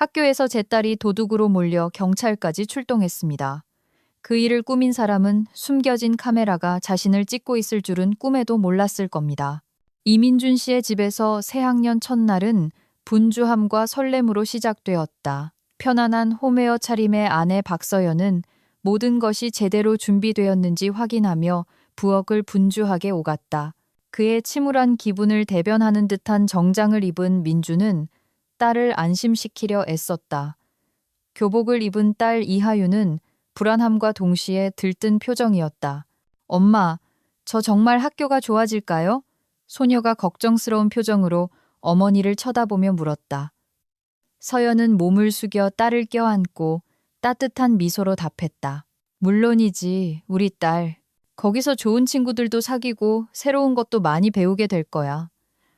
학교에서 제 딸이 도둑으로 몰려 경찰까지 출동했습니다. 그 일을 꾸민 사람은 숨겨진 카메라가 자신을 찍고 있을 줄은 꿈에도 몰랐을 겁니다. 이민준 씨의 집에서 새학년 첫날은 분주함과 설렘으로 시작되었다. 편안한 홈웨어 차림의 아내 박서연은 모든 것이 제대로 준비되었는지 확인하며 부엌을 분주하게 오갔다. 그의 침울한 기분을 대변하는 듯한 정장을 입은 민주는 딸을 안심시키려 애썼다. 교복을 입은 딸 이하윤은 불안함과 동시에 들뜬 표정이었다. 엄마, 저 정말 학교가 좋아질까요? 소녀가 걱정스러운 표정으로 어머니를 쳐다보며 물었다. 서연은 몸을 숙여 딸을 껴안고 따뜻한 미소로 답했다. 물론이지, 우리 딸. 거기서 좋은 친구들도 사귀고 새로운 것도 많이 배우게 될 거야.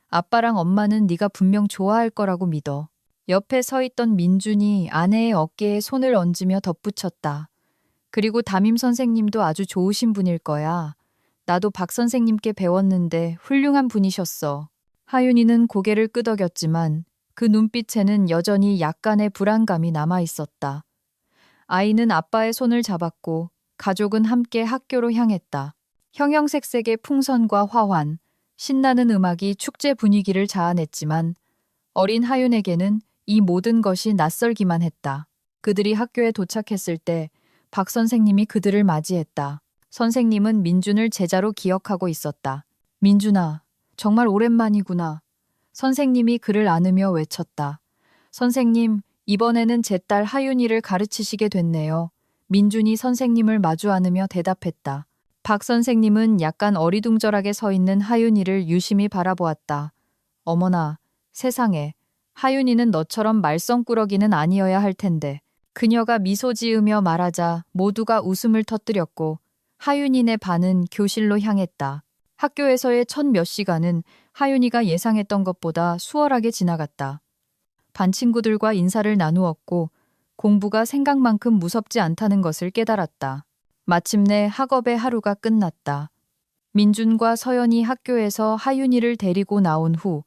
아빠랑 엄마는 네가 분명 좋아할 거라고 믿어. 옆에 서 있던 민준이 아내의 어깨에 손을 얹으며 덧붙였다. 그리고 담임 선생님도 아주 좋으신 분일 거야. 나도 박 선생님께 배웠는데 훌륭한 분이셨어. 하윤이는 고개를 끄덕였지만 그 눈빛에는 여전히 약간의 불안감이 남아 있었다. 아이는 아빠의 손을 잡았고 가족은 함께 학교로 향했다. 형형색색의 풍선과 화환, 신나는 음악이 축제 분위기를 자아냈지만 어린 하윤에게는 이 모든 것이 낯설기만 했다. 그들이 학교에 도착했을 때 박 선생님이 그들을 맞이했다. 선생님은 민준을 제자로 기억하고 있었다. 민준아, 정말 오랜만이구나. 선생님이 그를 안으며 외쳤다. 선생님, 이번에는 제 딸 하윤이를 가르치시게 됐네요. 민준이 선생님을 마주 안으며 대답했다. 박 선생님은 약간 어리둥절하게 서 있는 하윤이를 유심히 바라보았다. 어머나, 세상에, 하윤이는 너처럼 말썽꾸러기는 아니어야 할 텐데. 그녀가 미소 지으며 말하자 모두가 웃음을 터뜨렸고 하윤이네 반은 교실로 향했다. 학교에서의 첫 몇 시간은 하윤이가 예상했던 것보다 수월하게 지나갔다. 반 친구들과 인사를 나누었고 공부가 생각만큼 무섭지 않다는 것을 깨달았다. 마침내 학업의 하루가 끝났다. 민준과 서연이 학교에서 하윤이를 데리고 나온 후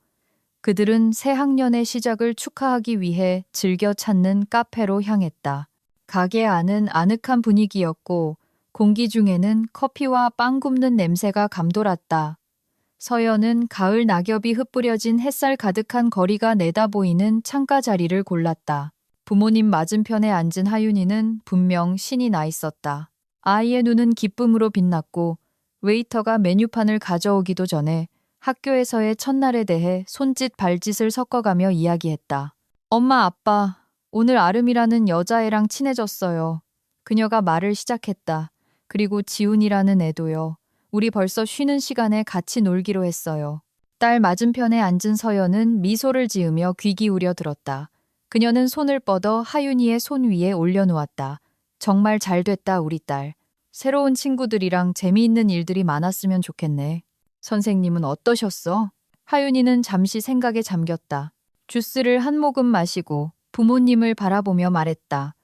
그들은 새 학년의 시작을 축하하기 위해 즐겨 찾는 카페로 향했다. 가게 안은 아늑한 분위기였고 공기 중에는 커피와 빵 굽는 냄새가 감돌았다. 서연은 가을 낙엽이 흩뿌려진 햇살 가득한 거리가 내다보이는 창가 자리를 골랐다. 부모님 맞은편에 앉은 하윤이는 분명 신이 나 있었다. 아이의 눈은 기쁨으로 빛났고 웨이터가 메뉴판을 가져오기도 전에 학교에서의 첫날에 대해 손짓 발짓을 섞어가며 이야기했다. 엄마, 아빠, 오늘 아름이라는 여자애랑 친해졌어요. 그녀가 말을 시작했다. 그리고 지훈이라는 애도요. 우리 벌써 쉬는 시간에 같이 놀기로 했어요. 딸 맞은편에 앉은 서연은 미소를 지으며 귀 기울여 들었다. 그녀는 손을 뻗어 하윤이의 손 위에 올려놓았다. 정말 잘 됐다, 우리 딸. 새로운 친구들이랑 재미있는 일들이 많았으면 좋겠네. 선생님은 어떠셨어? 하윤이는 잠시 생각에 잠겼다. 주스를 한 모금 마시고 부모님을 바라보며 말했다.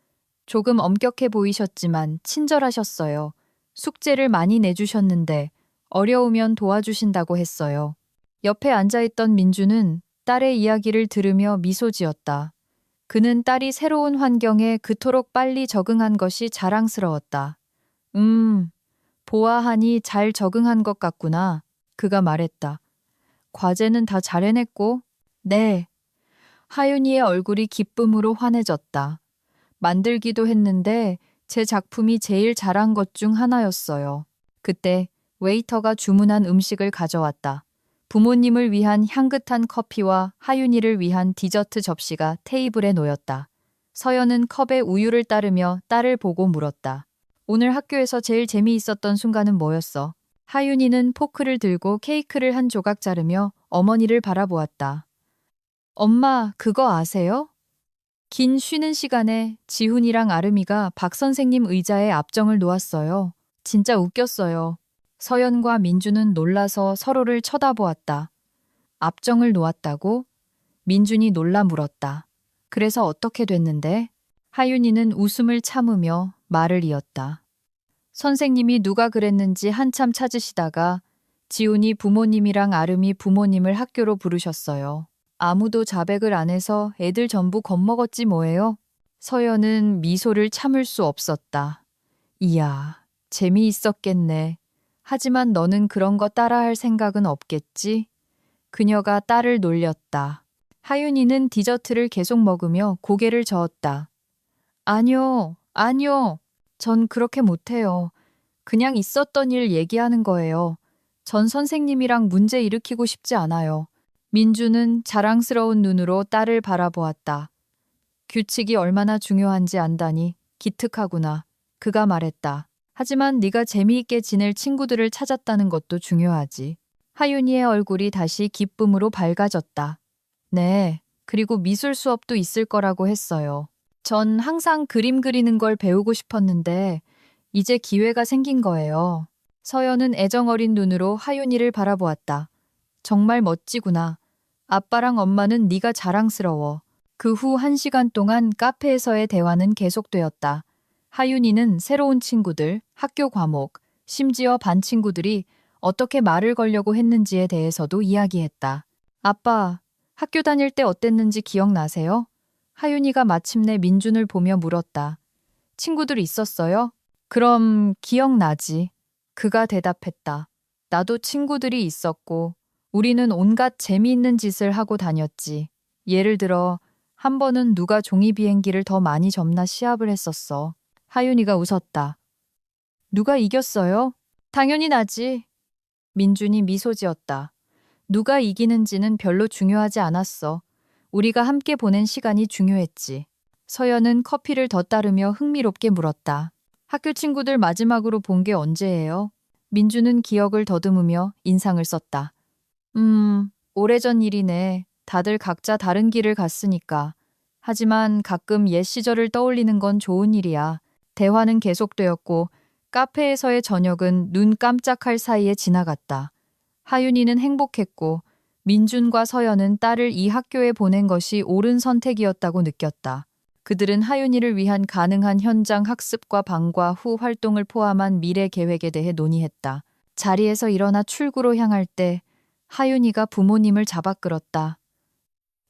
조금 엄격해 보이셨지만 친절하셨어요. 숙제를 많이 내주셨는데 어려우면 도와주신다고 했어요. 옆에 앉아있던 민주는 딸의 이야기를 들으며 미소 지었다. 그는 딸이 새로운 환경에 그토록 빨리 적응한 것이 자랑스러웠다. 보아하니 잘 적응한 것 같구나. 그가 말했다. 과제는 다 잘 해냈고? 네. 하윤이의 얼굴이 기쁨으로 환해졌다. 만들기도 했는데 제 작품이 제일 잘한 것 중 하나였어요. 그때 웨이터가 주문한 음식을 가져왔다. 부모님을 위한 향긋한 커피와 하윤이를 위한 디저트 접시가 테이블에 놓였다. 서연은 컵에 우유를 따르며 딸을 보고 물었다. 오늘 학교에서 제일 재미있었던 순간은 뭐였어? 하윤이는 포크를 들고 케이크를 한 조각 자르며 어머니를 바라보았다. 엄마, 그거 아세요? 긴 쉬는 시간에 지훈이랑 아름이가 박 선생님 의자에 압정을 놓았어요. 진짜 웃겼어요. 서연과 민주는 놀라서 서로를 쳐다보았다. 압정을 놓았다고? 민준이 놀라 물었다. 그래서 어떻게 됐는데? 하윤이는 웃음을 참으며 말을 이었다. 선생님이 누가 그랬는지 한참 찾으시다가 지훈이 부모님이랑 아름이 부모님을 학교로 부르셨어요. 아무도 자백을 안 해서 애들 전부 겁먹었지 뭐예요? 서연은 미소를 참을 수 없었다. 이야, 재미있었겠네. 하지만 너는 그런 거 따라할 생각은 없겠지? 그녀가 딸을 놀렸다. 하윤이는 디저트를 계속 먹으며 고개를 저었다. 아니요, 아니요. 전 그렇게 못해요. 그냥 있었던 일 얘기하는 거예요. 전 선생님이랑 문제 일으키고 싶지 않아요. 민주는 자랑스러운 눈으로 딸을 바라보았다. 규칙이 얼마나 중요한지 안다니 기특하구나. 그가 말했다. 하지만 네가 재미있게 지낼 친구들을 찾았다는 것도 중요하지. 하윤이의 얼굴이 다시 기쁨으로 밝아졌다. 네, 그리고 미술 수업도 있을 거라고 했어요. 전 항상 그림 그리는 걸 배우고 싶었는데 이제 기회가 생긴 거예요. 서연은 애정어린 눈으로 하윤이를 바라보았다. 정말 멋지구나. 아빠랑 엄마는 네가 자랑스러워. 그 후 1시간 동안 카페에서의 대화는 계속되었다. 하윤이는 새로운 친구들, 학교 과목, 심지어 반 친구들이 어떻게 말을 걸려고 했는지에 대해서도 이야기했다. 아빠, 학교 다닐 때 어땠는지 기억나세요? 하윤이가 마침내 민준을 보며 물었다. 친구들 있었어요? 그럼 기억나지. 그가 대답했다. 나도 친구들이 있었고, 우리는 온갖 재미있는 짓을 하고 다녔지. 예를 들어, 한 번은 누가 종이 비행기를 더 많이 접나 시합을 했었어. 하윤이가 웃었다. 누가 이겼어요? 당연히 나지. 민준이 미소 지었다. 누가 이기는지는 별로 중요하지 않았어. 우리가 함께 보낸 시간이 중요했지. 서연은 커피를 더 따르며 흥미롭게 물었다. 학교 친구들 마지막으로 본 게 언제예요? 민주는 기억을 더듬으며 인상을 썼다. 오래전 일이네. 다들 각자 다른 길을 갔으니까. 하지만 가끔 옛 시절을 떠올리는 건 좋은 일이야. 대화는 계속되었고 카페에서의 저녁은 눈 깜짝할 사이에 지나갔다. 하윤이는 행복했고 민준과 서연은 딸을 이 학교에 보낸 것이 옳은 선택이었다고 느꼈다. 그들은 하윤이를 위한 가능한 현장 학습과 방과 후 활동을 포함한 미래 계획에 대해 논의했다. 자리에서 일어나 출구로 향할 때 하윤이가 부모님을 잡아 끌었다.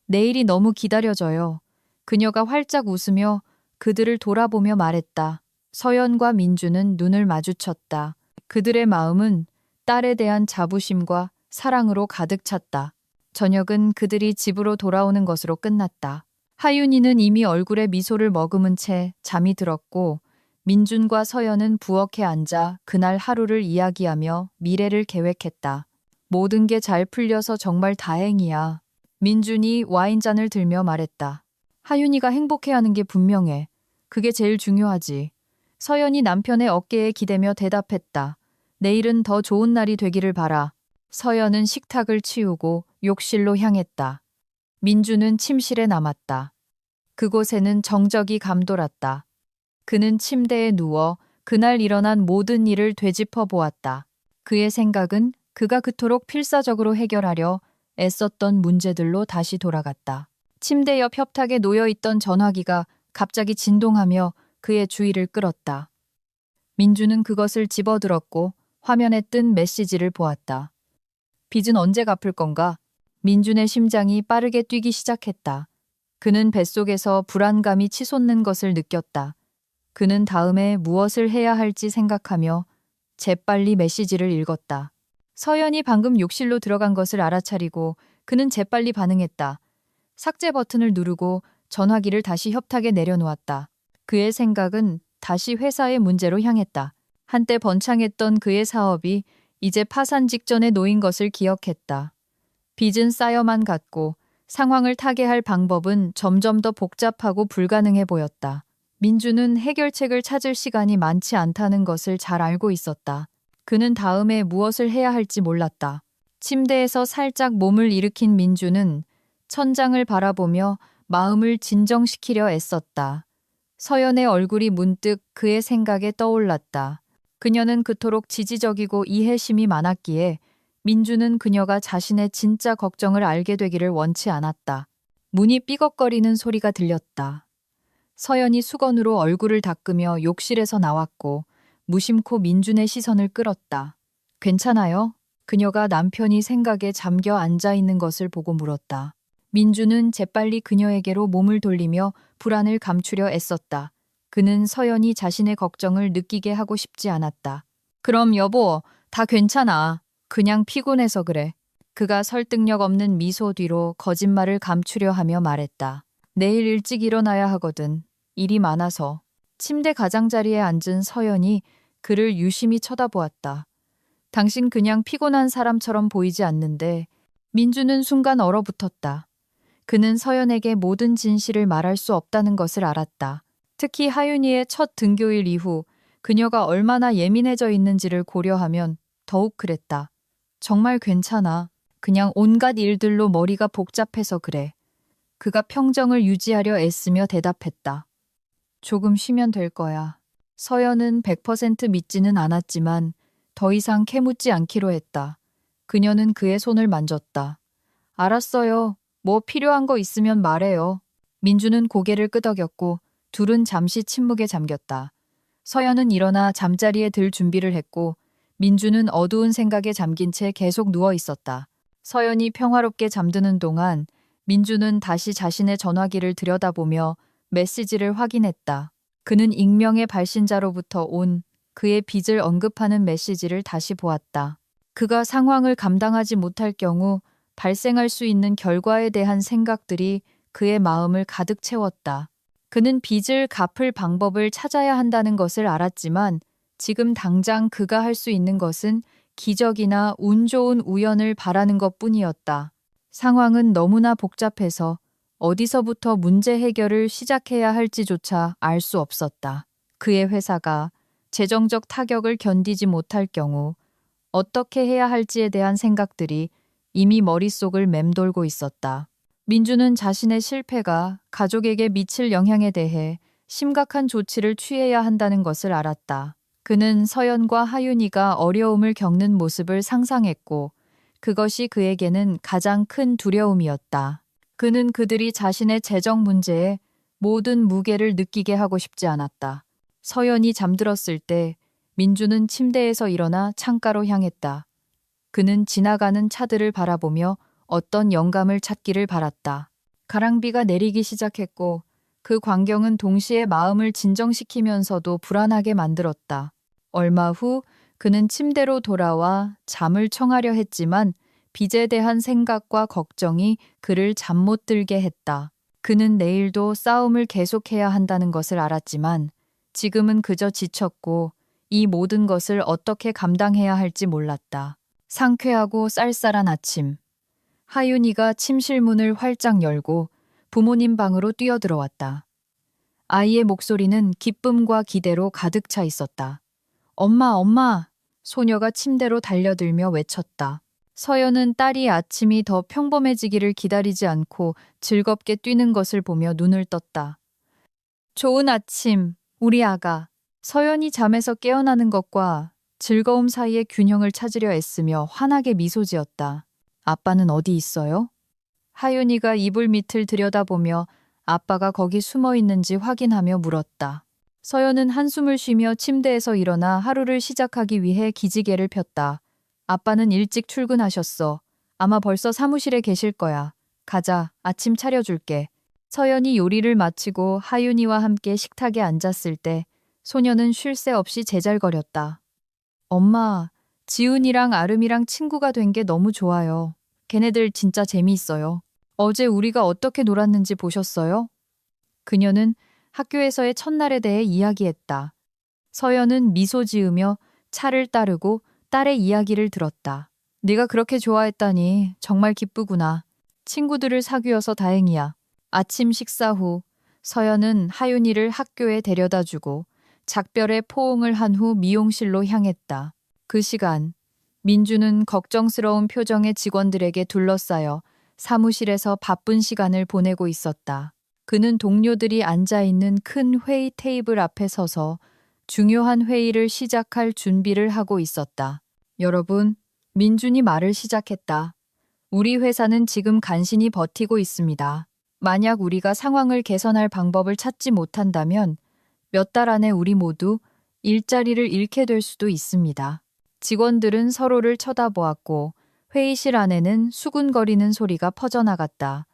내일이 너무 기다려져요. 그녀가 활짝 웃으며 그들을 돌아보며 말했다. 서연과 민주는 눈을 마주쳤다. 그들의 마음은 딸에 대한 자부심과 사랑으로 가득 찼다. 저녁은 그들이 집으로 돌아오는 것으로 끝났다. 하윤이는 이미 얼굴에 미소를 머금은 채 잠이 들었고 민준과 서연은 부엌에 앉아 그날 하루를 이야기하며 미래를 계획했다. 모든 게 잘 풀려서 정말 다행이야. 민준이 와인잔을 들며 말했다. 하윤이가 행복해하는 게 분명해. 그게 제일 중요하지. 서연이 남편의 어깨에 기대며 대답했다. 내일은 더 좋은 날이 되기를 바라. 서연은 식탁을 치우고 욕실로 향했다. 민주는 침실에 남았다. 그곳에는 정적이 감돌았다. 그는 침대에 누워 그날 일어난 모든 일을 되짚어 보았다. 그의 생각은 그가 그토록 필사적으로 해결하려 애썼던 문제들로 다시 돌아갔다. 침대 옆 협탁에 놓여있던 전화기가 갑자기 진동하며 그의 주의를 끌었다. 민주는 그것을 집어들었고 화면에 뜬 메시지를 보았다. 빚은 언제 갚을 건가? 민준의 심장이 빠르게 뛰기 시작했다. 그는 뱃속에서 불안감이 치솟는 것을 느꼈다. 그는 다음에 무엇을 해야 할지 생각하며 재빨리 메시지를 읽었다. 서연이 방금 욕실로 들어간 것을 알아차리고 그는 재빨리 반응했다. 삭제 버튼을 누르고 전화기를 다시 협탁에 내려놓았다. 그의 생각은 다시 회사의 문제로 향했다. 한때 번창했던 그의 사업이 이제 파산 직전에 놓인 것을 기억했다. 빚은 쌓여만 갔고 상황을 타개할 방법은 점점 더 복잡하고 불가능해 보였다. 민주는 해결책을 찾을 시간이 많지 않다는 것을 잘 알고 있었다. 그는 다음에 무엇을 해야 할지 몰랐다. 침대에서 살짝 몸을 일으킨 민주는 천장을 바라보며 마음을 진정시키려 애썼다. 서연의 얼굴이 문득 그의 생각에 떠올랐다. 그녀는 그토록 지지적이고 이해심이 많았기에 민주는 그녀가 자신의 진짜 걱정을 알게 되기를 원치 않았다. 문이 삐걱거리는 소리가 들렸다. 서연이 수건으로 얼굴을 닦으며 욕실에서 나왔고 무심코 민준의 시선을 끌었다. 괜찮아요? 그녀가 남편이 생각에 잠겨 앉아 있는 것을 보고 물었다. 민주는 재빨리 그녀에게로 몸을 돌리며 불안을 감추려 애썼다. 그는 서연이 자신의 걱정을 느끼게 하고 싶지 않았다. 그럼 여보, 다 괜찮아. 그냥 피곤해서 그래. 그가 설득력 없는 미소 뒤로 거짓말을 감추려 하며 말했다. 내일 일찍 일어나야 하거든. 일이 많아서. 침대 가장자리에 앉은 서연이 그를 유심히 쳐다보았다. 당신 그냥 피곤한 사람처럼 보이지 않는데. 민주는 순간 얼어붙었다. 그는 서연에게 모든 진실을 말할 수 없다는 것을 알았다. 특히 하윤이의 첫 등교일 이후 그녀가 얼마나 예민해져 있는지를 고려하면 더욱 그랬다. 정말 괜찮아. 그냥 온갖 일들로 머리가 복잡해서 그래. 그가 평정을 유지하려 애쓰며 대답했다. 조금 쉬면 될 거야. 서연은 100% 믿지는 않았지만 더 이상 캐묻지 않기로 했다. 그녀는 그의 손을 만졌다. 알았어요. 뭐 필요한 거 있으면 말해요. 민주는 고개를 끄덕였고 둘은 잠시 침묵에 잠겼다. 서연은 일어나 잠자리에 들 준비를 했고 민주는 어두운 생각에 잠긴 채 계속 누워 있었다. 서연이 평화롭게 잠드는 동안 민주는 다시 자신의 전화기를 들여다보며 메시지를 확인했다. 그는 익명의 발신자로부터 온 그의 빚을 언급하는 메시지를 다시 보았다. 그가 상황을 감당하지 못할 경우 발생할 수 있는 결과에 대한 생각들이 그의 마음을 가득 채웠다. 그는 빚을 갚을 방법을 찾아야 한다는 것을 알았지만 지금 당장 그가 할 수 있는 것은 기적이나 운 좋은 우연을 바라는 것뿐이었다. 상황은 너무나 복잡해서 어디서부터 문제 해결을 시작해야 할지조차 알 수 없었다. 그의 회사가 재정적 타격을 견디지 못할 경우 어떻게 해야 할지에 대한 생각들이 이미 머릿속을 맴돌고 있었다. 민주는 자신의 실패가 가족에게 미칠 영향에 대해 심각한 조치를 취해야 한다는 것을 알았다. 그는 서연과 하윤이가 어려움을 겪는 모습을 상상했고 그것이 그에게는 가장 큰 두려움이었다. 그는 그들이 자신의 재정 문제에 모든 무게를 느끼게 하고 싶지 않았다. 서연이 잠들었을 때 민주는 침대에서 일어나 창가로 향했다. 그는 지나가는 차들을 바라보며 어떤 영감을 찾기를 바랐다. 가랑비가 내리기 시작했고 그 광경은 동시에 마음을 진정시키면서도 불안하게 만들었다. 얼마 후 그는 침대로 돌아와 잠을 청하려 했지만 빚에 대한 생각과 걱정이 그를 잠 못 들게 했다. 그는 내일도 싸움을 계속해야 한다는 것을 알았지만 지금은 그저 지쳤고 이 모든 것을 어떻게 감당해야 할지 몰랐다. 상쾌하고 쌀쌀한 아침. 하윤이가 침실 문을 활짝 열고 부모님 방으로 뛰어들어왔다. 아이의 목소리는 기쁨과 기대로 가득 차 있었다. 엄마, 엄마! 소녀가 침대로 달려들며 외쳤다. 서연은 딸이 아침이 더 평범해지기를 기다리지 않고 즐겁게 뛰는 것을 보며 눈을 떴다. 좋은 아침, 우리 아가. 서연이 잠에서 깨어나는 것과 즐거움 사이의 균형을 찾으려 애쓰며 환하게 미소 지었다. 아빠는 어디 있어요? 하윤이가 이불 밑을 들여다보며 아빠가 거기 숨어 있는지 확인하며 물었다. 서연은 한숨을 쉬며 침대에서 일어나 하루를 시작하기 위해 기지개를 폈다. 아빠는 일찍 출근하셨어. 아마 벌써 사무실에 계실 거야. 가자, 아침 차려줄게. 서연이 요리를 마치고 하윤이와 함께 식탁에 앉았을 때 소녀는 쉴 새 없이 제잘거렸다. 엄마, 지훈이랑 아름이랑 친구가 된 게 너무 좋아요. 걔네들 진짜 재미있어요. 어제 우리가 어떻게 놀았는지 보셨어요? 그녀는 학교에서의 첫날에 대해 이야기했다. 서연은 미소 지으며 차를 따르고 딸의 이야기를 들었다. 네가 그렇게 좋아했다니 정말 기쁘구나. 친구들을 사귀어서 다행이야. 아침 식사 후 서연은 하윤이를 학교에 데려다주고 작별의 포옹을 한 후 미용실로 향했다. 그 시간 민주는 걱정스러운 표정의 직원들에게 둘러싸여 사무실에서 바쁜 시간을 보내고 있었다. 그는 동료들이 앉아있는 큰 회의 테이블 앞에 서서 중요한 회의를 시작할 준비를 하고 있었다. 여러분, 민준이 말을 시작했다. 우리 회사는 지금 간신히 버티고 있습니다. 만약 우리가 상황을 개선할 방법을 찾지 못한다면 몇 달 안에 우리 모두 일자리를 잃게 될 수도 있습니다. 직원들은 서로를 쳐다보았고 회의실 안에는 수군거리는 소리가 퍼져나갔다.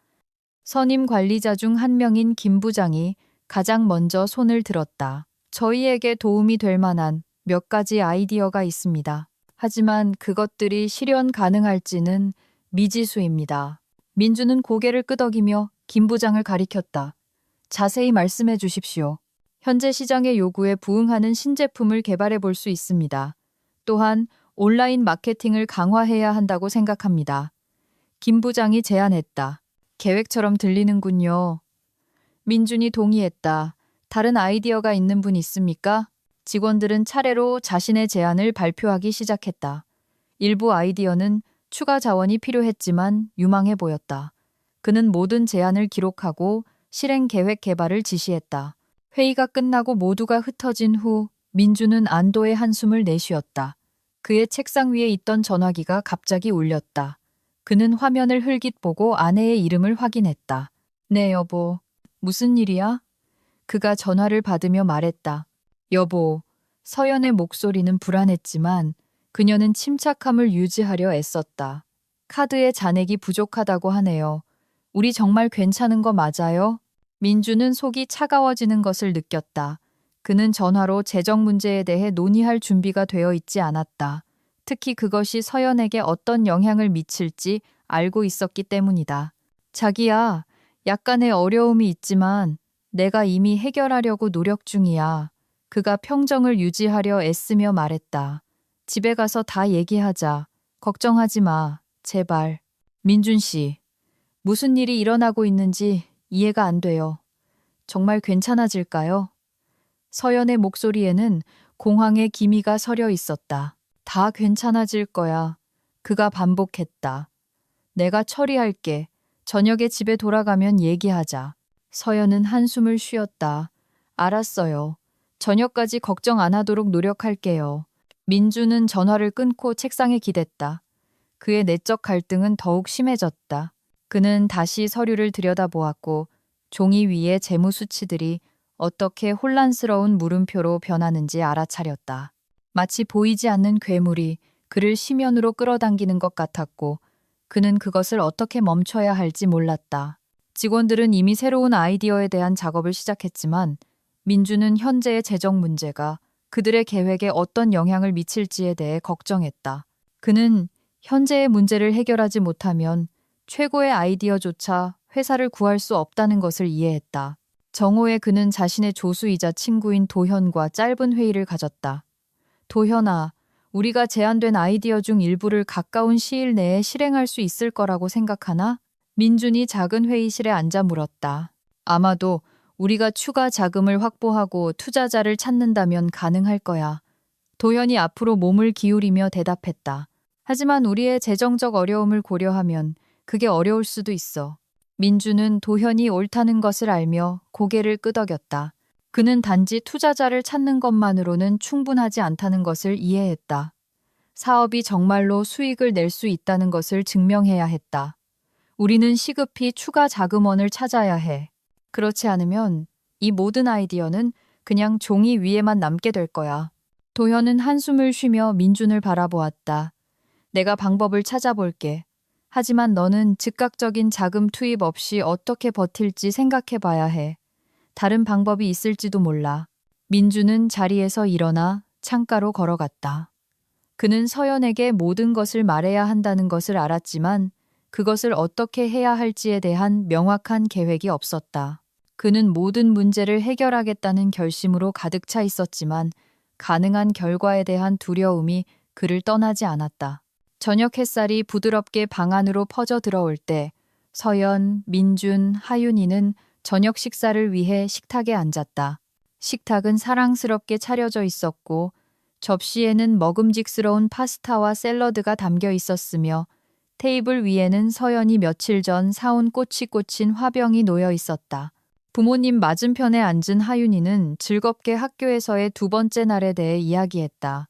선임 관리자 중 한 명인 김 부장이 가장 먼저 손을 들었다. 저희에게 도움이 될 만한 몇 가지 아이디어가 있습니다. 하지만 그것들이 실현 가능할지는 미지수입니다. 민주는 고개를 끄덕이며 김 부장을 가리켰다. 자세히 말씀해 주십시오. 현재 시장의 요구에 부응하는 신제품을 개발해 볼 수 있습니다. 또한 온라인 마케팅을 강화해야 한다고 생각합니다. 김 부장이 제안했다. 계획처럼 들리는군요. 민준이 동의했다. 다른 아이디어가 있는 분 있습니까? 직원들은 차례로 자신의 제안을 발표하기 시작했다. 일부 아이디어는 추가 자원이 필요했지만 유망해 보였다. 그는 모든 제안을 기록하고 실행 계획 개발을 지시했다. 회의가 끝나고 모두가 흩어진 후 민주는 안도의 한숨을 내쉬었다. 그의 책상 위에 있던 전화기가 갑자기 울렸다. 그는 화면을 흘깃 보고 아내의 이름을 확인했다. 네, 여보. 무슨 일이야? 그가 전화를 받으며 말했다. 여보, 서연의 목소리는 불안했지만 그녀는 침착함을 유지하려 애썼다. 카드에 잔액이 부족하다고 하네요. 우리 정말 괜찮은 거 맞아요? 민주는 속이 차가워지는 것을 느꼈다. 그는 전화로 재정 문제에 대해 논의할 준비가 되어 있지 않았다. 특히 그것이 서연에게 어떤 영향을 미칠지 알고 있었기 때문이다. 자기야, 약간의 어려움이 있지만 내가 이미 해결하려고 노력 중이야. 그가 평정을 유지하려 애쓰며 말했다. 집에 가서 다 얘기하자. 걱정하지 마. 제발. 민준 씨, 무슨 일이 일어나고 있는지 이해가 안 돼요. 정말 괜찮아질까요? 서연의 목소리에는 공황의 기미가 서려 있었다. 다 괜찮아질 거야. 그가 반복했다. 내가 처리할게. 저녁에 집에 돌아가면 얘기하자. 서연은 한숨을 쉬었다. 알았어요. 저녁까지 걱정 안 하도록 노력할게요. 민주는 전화를 끊고 책상에 기댔다. 그의 내적 갈등은 더욱 심해졌다. 그는 다시 서류를 들여다보았고 종이 위에 재무 수치들이 어떻게 혼란스러운 물음표로 변하는지 알아차렸다. 마치 보이지 않는 괴물이 그를 심연으로 끌어당기는 것 같았고 그는 그것을 어떻게 멈춰야 할지 몰랐다. 직원들은 이미 새로운 아이디어에 대한 작업을 시작했지만 민주는 현재의 재정 문제가 그들의 계획에 어떤 영향을 미칠지에 대해 걱정했다. 그는 현재의 문제를 해결하지 못하면 최고의 아이디어조차 회사를 구할 수 없다는 것을 이해했다. 정오에 그는 자신의 조수이자 친구인 도현과 짧은 회의를 가졌다. 도현아, 우리가 제안된 아이디어 중 일부를 가까운 시일 내에 실행할 수 있을 거라고 생각하나? 민준이 작은 회의실에 앉아 물었다. 아마도 우리가 추가 자금을 확보하고 투자자를 찾는다면 가능할 거야. 도현이 앞으로 몸을 기울이며 대답했다. 하지만 우리의 재정적 어려움을 고려하면 그게 어려울 수도 있어. 민주는 도현이 옳다는 것을 알며 고개를 끄덕였다. 그는 단지 투자자를 찾는 것만으로는 충분하지 않다는 것을 이해했다. 사업이 정말로 수익을 낼 수 있다는 것을 증명해야 했다. 우리는 시급히 추가 자금원을 찾아야 해. 그렇지 않으면 이 모든 아이디어는 그냥 종이 위에만 남게 될 거야. 도현은 한숨을 쉬며 민준을 바라보았다. 내가 방법을 찾아볼게. 하지만 너는 즉각적인 자금 투입 없이 어떻게 버틸지 생각해 봐야 해. 다른 방법이 있을지도 몰라. 민주는 자리에서 일어나 창가로 걸어갔다. 그는 서연에게 모든 것을 말해야 한다는 것을 알았지만 그것을 어떻게 해야 할지에 대한 명확한 계획이 없었다. 그는 모든 문제를 해결하겠다는 결심으로 가득 차 있었지만 가능한 결과에 대한 두려움이 그를 떠나지 않았다. 저녁 햇살이 부드럽게 방 안으로 퍼져 들어올 때 서연, 민준, 하윤이는 저녁 식사를 위해 식탁에 앉았다. 식탁은 사랑스럽게 차려져 있었고 접시에는 먹음직스러운 파스타와 샐러드가 담겨 있었으며 테이블 위에는 서연이 며칠 전 사온 꽃이 꽂힌 화병이 놓여 있었다. 부모님 맞은편에 앉은 하윤이는 즐겁게 학교에서의 두 번째 날에 대해 이야기했다.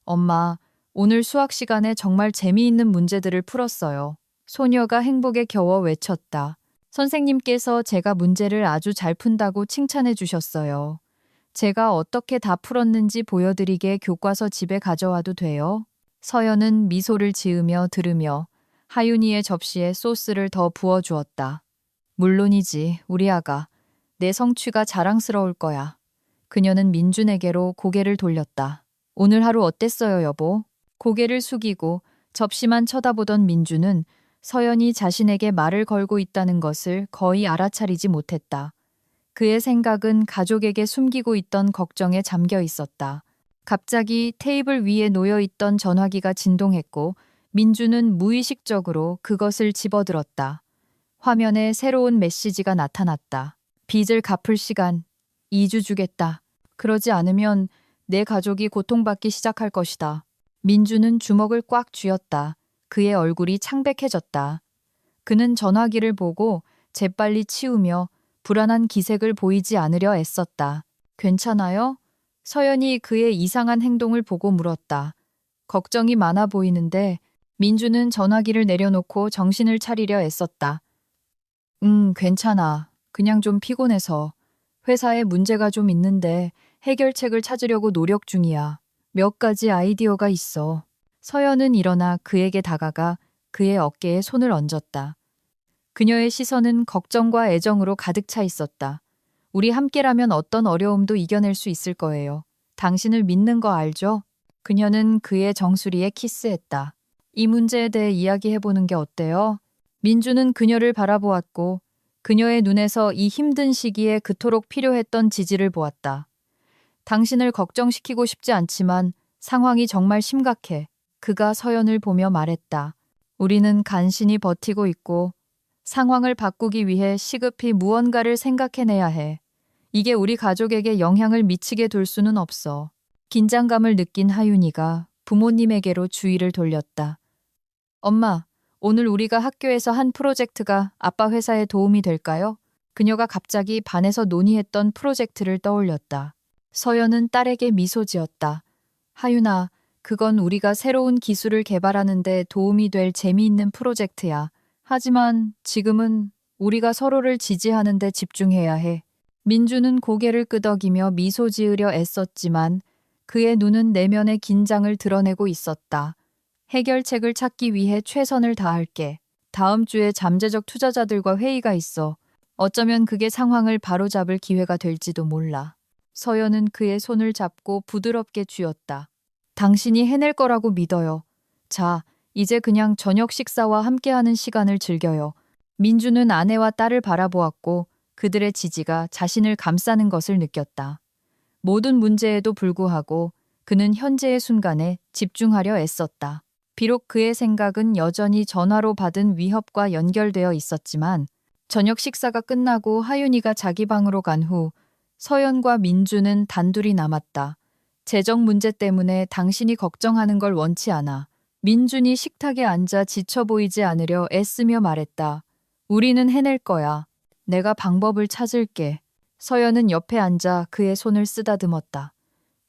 엄마, 오늘 수학 시간에 정말 재미있는 문제들을 풀었어요. 소녀가 행복에 겨워 외쳤다. 선생님께서 제가 문제를 아주 잘 푼다고 칭찬해 주셨어요. 제가 어떻게 다 풀었는지 보여드리게 교과서 집에 가져와도 돼요? 서연은 미소를 지으며 들으며 하윤이의 접시에 소스를 더 부어주었다. 물론이지, 우리 아가. 내 성취가 자랑스러울 거야. 그녀는 민준에게로 고개를 돌렸다. 오늘 하루 어땠어요, 여보? 고개를 숙이고 접시만 쳐다보던 민준은 서연이 자신에게 말을 걸고 있다는 것을 거의 알아차리지 못했다. 그의 생각은 가족에게 숨기고 있던 걱정에 잠겨 있었다. 갑자기 테이블 위에 놓여 있던 전화기가 진동했고 민준은 무의식적으로 그것을 집어들었다. 화면에 새로운 메시지가 나타났다. 빚을 갚을 시간. 2주 주겠다. 그러지 않으면 내 가족이 고통받기 시작할 것이다. 민준은 주먹을 꽉 쥐었다. 그의 얼굴이 창백해졌다. 그는 전화기를 보고 재빨리 치우며 불안한 기색을 보이지 않으려 애썼다. 괜찮아요? 서연이 그의 이상한 행동을 보고 물었다. 걱정이 많아 보이는데 민준은 전화기를 내려놓고 정신을 차리려 애썼다. 괜찮아. 그냥 좀 피곤해서. 회사에 문제가 좀 있는데 해결책을 찾으려고 노력 중이야. 몇 가지 아이디어가 있어. 서연은 일어나 그에게 다가가 그의 어깨에 손을 얹었다. 그녀의 시선은 걱정과 애정으로 가득 차 있었다. 우리 함께라면 어떤 어려움도 이겨낼 수 있을 거예요. 당신을 믿는 거 알죠? 그녀는 그의 정수리에 키스했다. 이 문제에 대해 이야기해보는 게 어때요? 민주는 그녀를 바라보았고 그녀의 눈에서 이 힘든 시기에 그토록 필요했던 지지를 보았다. 당신을 걱정시키고 싶지 않지만 상황이 정말 심각해. 그가 서연을 보며 말했다. 우리는 간신히 버티고 있고 상황을 바꾸기 위해 시급히 무언가를 생각해내야 해. 이게 우리 가족에게 영향을 미치게 둘 수는 없어. 긴장감을 느낀 하윤이가 부모님에게로 주의를 돌렸다. 엄마, 오늘 우리가 학교에서 한 프로젝트가 아빠 회사에 도움이 될까요? 그녀가 갑자기 반에서 논의했던 프로젝트를 떠올렸다. 서연은 딸에게 미소 지었다. 하윤아, 그건 우리가 새로운 기술을 개발하는 데 도움이 될 재미있는 프로젝트야. 하지만 지금은 우리가 서로를 지지하는 데 집중해야 해. 민주는 고개를 끄덕이며 미소 지으려 애썼지만 그의 눈은 내면의 긴장을 드러내고 있었다. 해결책을 찾기 위해 최선을 다할게. 다음 주에 잠재적 투자자들과 회의가 있어. 어쩌면 그게 상황을 바로잡을 기회가 될지도 몰라. 서연은 그의 손을 잡고 부드럽게 쥐었다. 당신이 해낼 거라고 믿어요. 자, 이제 그냥 저녁 식사와 함께하는 시간을 즐겨요. 민주는 아내와 딸을 바라보았고 그들의 지지가 자신을 감싸는 것을 느꼈다. 모든 문제에도 불구하고 그는 현재의 순간에 집중하려 애썼다. 비록 그의 생각은 여전히 전화로 받은 위협과 연결되어 있었지만 저녁 식사가 끝나고 하윤이가 자기 방으로 간 후 서연과 민주는 단둘이 남았다. 재정 문제 때문에 당신이 걱정하는 걸 원치 않아. 민준이 식탁에 앉아 지쳐 보이지 않으려 애쓰며 말했다. 우리는 해낼 거야. 내가 방법을 찾을게. 서연은 옆에 앉아 그의 손을 쓰다듬었다.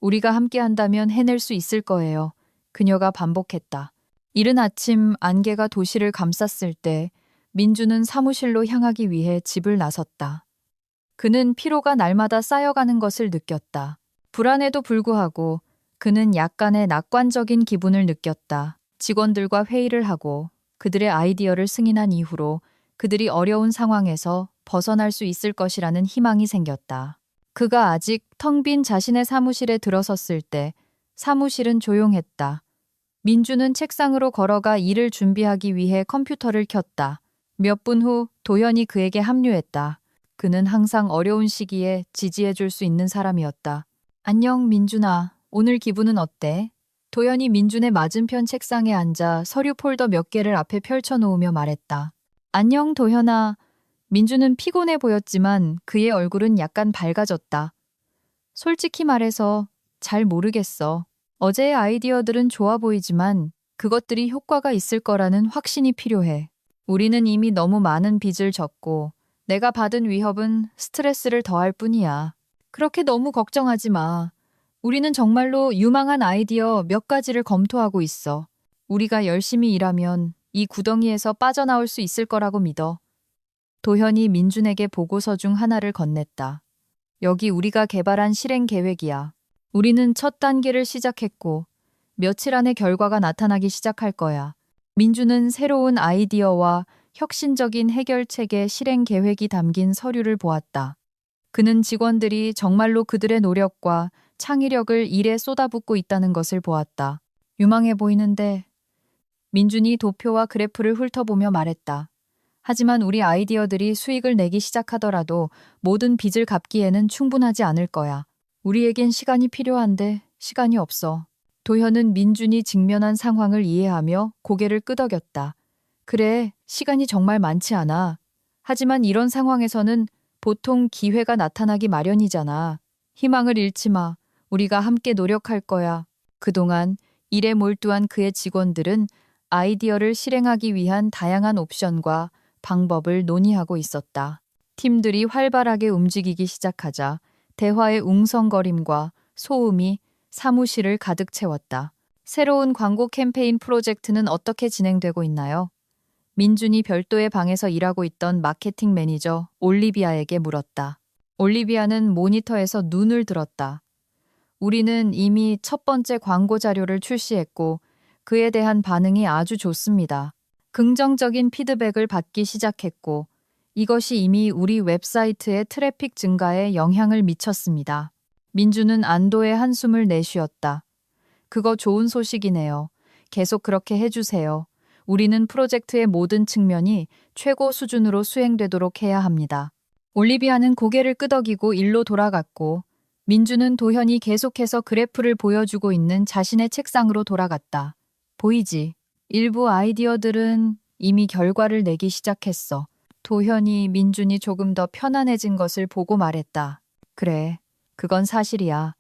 우리가 함께한다면 해낼 수 있을 거예요. 그녀가 반복했다. 이른 아침 안개가 도시를 감쌌을 때 민주는 사무실로 향하기 위해 집을 나섰다. 그는 피로가 날마다 쌓여가는 것을 느꼈다. 불안에도 불구하고 그는 약간의 낙관적인 기분을 느꼈다. 직원들과 회의를 하고 그들의 아이디어를 승인한 이후로 그들이 어려운 상황에서 벗어날 수 있을 것이라는 희망이 생겼다. 그가 아직 텅 빈 자신의 사무실에 들어섰을 때 사무실은 조용했다. 민주는 책상으로 걸어가 일을 준비하기 위해 컴퓨터를 켰다. 몇 분 후 도현이 그에게 합류했다. 그는 항상 어려운 시기에 지지해줄 수 있는 사람이었다. 안녕, 민준아. 오늘 기분은 어때? 도현이 민준의 맞은편 책상에 앉아 서류 폴더 몇 개를 앞에 펼쳐놓으며 말했다. 안녕, 도현아. 민준은 피곤해 보였지만 그의 얼굴은 약간 밝아졌다. 솔직히 말해서 잘 모르겠어. 어제의 아이디어들은 좋아 보이지만 그것들이 효과가 있을 거라는 확신이 필요해. 우리는 이미 너무 많은 빚을 졌고 내가 받은 위협은 스트레스를 더할 뿐이야. 그렇게 너무 걱정하지 마. 우리는 정말로 유망한 아이디어 몇 가지를 검토하고 있어. 우리가 열심히 일하면 이 구덩이에서 빠져나올 수 있을 거라고 믿어. 도현이 민준에게 보고서 중 하나를 건넸다. 여기 우리가 개발한 실행 계획이야. 우리는 첫 단계를 시작했고 며칠 안에 결과가 나타나기 시작할 거야. 민준은 새로운 아이디어와 혁신적인 해결책의 실행 계획이 담긴 서류를 보았다. 그는 직원들이 정말로 그들의 노력과 창의력을 일에 쏟아붓고 있다는 것을 보았다. 유망해 보이는데 민준이 도표와 그래프를 훑어보며 말했다. 하지만 우리 아이디어들이 수익을 내기 시작하더라도 모든 빚을 갚기에는 충분하지 않을 거야. 우리에겐 시간이 필요한데 시간이 없어. 도현은 민준이 직면한 상황을 이해하며 고개를 끄덕였다. 그래, 시간이 정말 많지 않아. 하지만 이런 상황에서는 보통 기회가 나타나기 마련이잖아. 희망을 잃지 마. 우리가 함께 노력할 거야. 그동안 일에 몰두한 그의 직원들은 아이디어를 실행하기 위한 다양한 옵션과 방법을 논의하고 있었다. 팀들이 활발하게 움직이기 시작하자 대화의 웅성거림과 소음이 사무실을 가득 채웠다. 새로운 광고 캠페인 프로젝트는 어떻게 진행되고 있나요? 민준이 별도의 방에서 일하고 있던 마케팅 매니저 올리비아에게 물었다. 올리비아는 모니터에서 눈을 들었다. 우리는 이미 첫 번째 광고 자료를 출시했고 그에 대한 반응이 아주 좋습니다. 긍정적인 피드백을 받기 시작했고 이것이 이미 우리 웹사이트의 트래픽 증가에 영향을 미쳤습니다. 민주는 안도의 한숨을 내쉬었다. 그거 좋은 소식이네요. 계속 그렇게 해주세요. 우리는 프로젝트의 모든 측면이 최고 수준으로 수행되도록 해야 합니다. 올리비아는 고개를 끄덕이고 일로 돌아갔고 민주는 도현이 계속해서 그래프를 보여주고 있는 자신의 책상으로 돌아갔다. 보이지? 일부 아이디어들은 이미 결과를 내기 시작했어. 도현이 민준이 조금 더 편안해진 것을 보고 말했다. 그래, 그건 사실이야.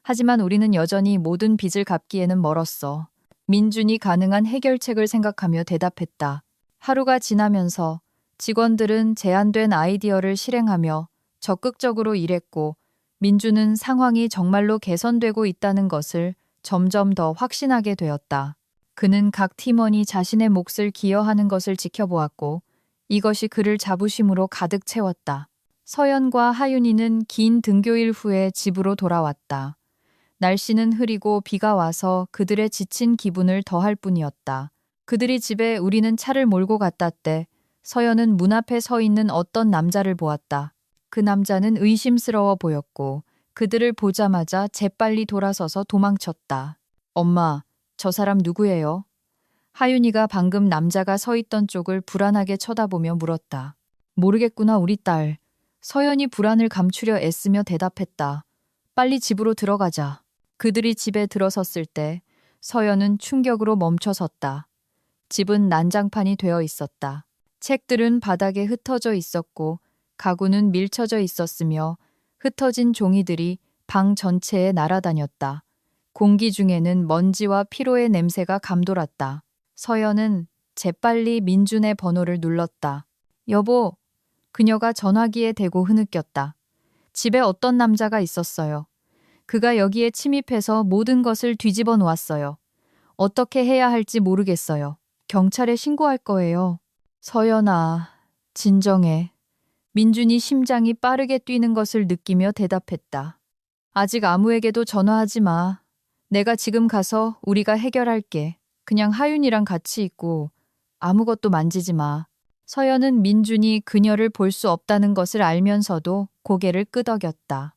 하지만 우리는 여전히 모든 빚을 갚기에는 멀었어. 민준이 가능한 해결책을 생각하며 대답했다. 하루가 지나면서 직원들은 제안된 아이디어를 실행하며 적극적으로 일했고 민준은 상황이 정말로 개선되고 있다는 것을 점점 더 확신하게 되었다. 그는 각 팀원이 자신의 몫을 기여하는 것을 지켜보았고 이것이 그를 자부심으로 가득 채웠다. 서연과 하윤이는 긴 등교일 후에 집으로 돌아왔다. 날씨는 흐리고 비가 와서 그들의 지친 기분을 더할 뿐이었다. 그들이 집에 우리는 차를 몰고 갔다 때 서연은 문 앞에 서 있는 어떤 남자를 보았다. 그 남자는 의심스러워 보였고 그들을 보자마자 재빨리 돌아서서 도망쳤다. 엄마, 저 사람 누구예요? 하윤이가 방금 남자가 서 있던 쪽을 불안하게 쳐다보며 물었다. 모르겠구나 우리 딸. 서연이 불안을 감추려 애쓰며 대답했다. 빨리 집으로 들어가자. 그들이 집에 들어섰을 때 서연은 충격으로 멈춰섰다. 집은 난장판이 되어 있었다. 책들은 바닥에 흩어져 있었고 가구는 밀쳐져 있었으며 흩어진 종이들이 방 전체에 날아다녔다. 공기 중에는 먼지와 피로의 냄새가 감돌았다. 서연은 재빨리 민준의 번호를 눌렀다. 여보, 그녀가 전화기에 대고 흐느꼈다. 집에 어떤 남자가 있었어요. 그가 여기에 침입해서 모든 것을 뒤집어 놓았어요. 어떻게 해야 할지 모르겠어요. 경찰에 신고할 거예요. 서연아, 진정해. 민준이 심장이 빠르게 뛰는 것을 느끼며 대답했다. 아직 아무에게도 전화하지 마. 내가 지금 가서 우리가 해결할게. 그냥 하윤이랑 같이 있고 아무것도 만지지 마. 서연은 민준이 그녀를 볼 수 없다는 것을 알면서도 고개를 끄덕였다.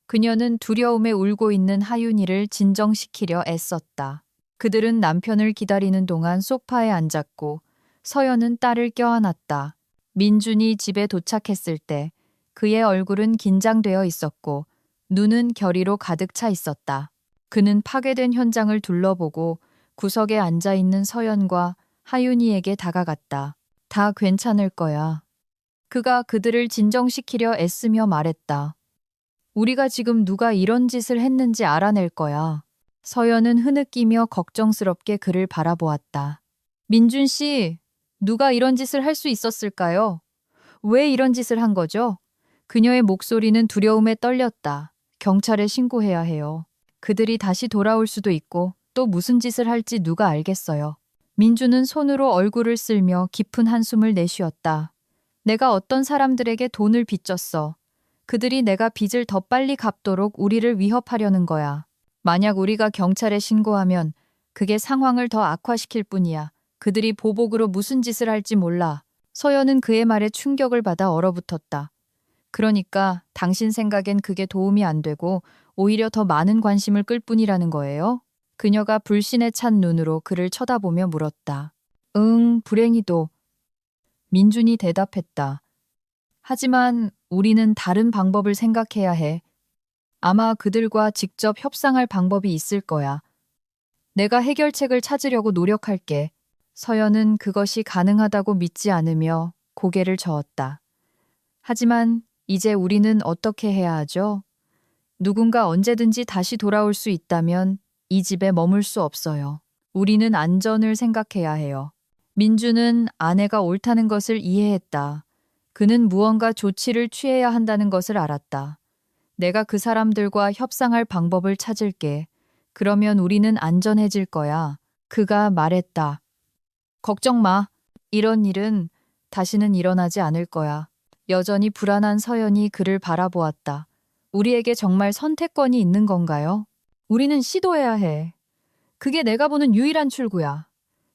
그녀는 두려움에 울고 있는 하윤이를 진정시키려 애썼다. 그들은 남편을 기다리는 동안 소파에 앉았고 서연은 딸을 껴안았다. 민준이 집에 도착했을 때 그의 얼굴은 긴장되어 있었고 눈은 결의로 가득 차 있었다. 그는 파괴된 현장을 둘러보고 구석에 앉아 있는 서연과 하윤이에게 다가갔다. 다 괜찮을 거야. 그가 그들을 진정시키려 애쓰며 말했다. 우리가 지금 누가 이런 짓을 했는지 알아낼 거야. 서연은 흐느끼며 걱정스럽게 그를 바라보았다. 민준 씨, 누가 이런 짓을 할 수 있었을까요? 왜 이런 짓을 한 거죠? 그녀의 목소리는 두려움에 떨렸다. 경찰에 신고해야 해요. 그들이 다시 돌아올 수도 있고 또 무슨 짓을 할지 누가 알겠어요. 민주는 손으로 얼굴을 쓸며 깊은 한숨을 내쉬었다. 내가 어떤 사람들에게 돈을 빚졌어. 그들이 내가 빚을 더 빨리 갚도록 우리를 위협하려는 거야. 만약 우리가 경찰에 신고하면 그게 상황을 더 악화시킬 뿐이야. 그들이 보복으로 무슨 짓을 할지 몰라. 서연은 그의 말에 충격을 받아 얼어붙었다. 그러니까 당신 생각엔 그게 도움이 안 되고 오히려 더 많은 관심을 끌 뿐이라는 거예요? 그녀가 불신에 찬 눈으로 그를 쳐다보며 물었다. 응, 불행히도. 민준이 대답했다. 하지만 우리는 다른 방법을 생각해야 해. 아마 그들과 직접 협상할 방법이 있을 거야. 내가 해결책을 찾으려고 노력할게. 서연은 그것이 가능하다고 믿지 않으며 고개를 저었다. 하지만 이제 우리는 어떻게 해야 하죠? 누군가 언제든지 다시 돌아올 수 있다면 이 집에 머물 수 없어요. 우리는 안전을 생각해야 해요. 민주는 아내가 옳다는 것을 이해했다. 그는 무언가 조치를 취해야 한다는 것을 알았다. 내가 그 사람들과 협상할 방법을 찾을게. 그러면 우리는 안전해질 거야. 그가 말했다. 걱정 마. 이런 일은 다시는 일어나지 않을 거야. 여전히 불안한 서연이 그를 바라보았다. 우리에게 정말 선택권이 있는 건가요? 우리는 시도해야 해. 그게 내가 보는 유일한 출구야.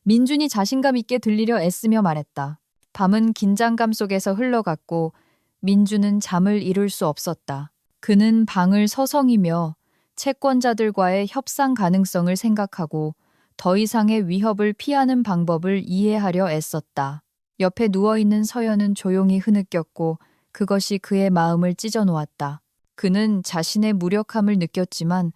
민준이 자신감 있게 들리려 애쓰며 말했다. 밤은 긴장감 속에서 흘러갔고 민준은 잠을 이룰 수 없었다. 그는 방을 서성이며 채권자들과의 협상 가능성을 생각하고 더 이상의 위협을 피하는 방법을 이해하려 애썼다. 옆에 누워있는 서연은 조용히 흐느꼈고 그것이 그의 마음을 찢어놓았다. 그는 자신의 무력함을 느꼈지만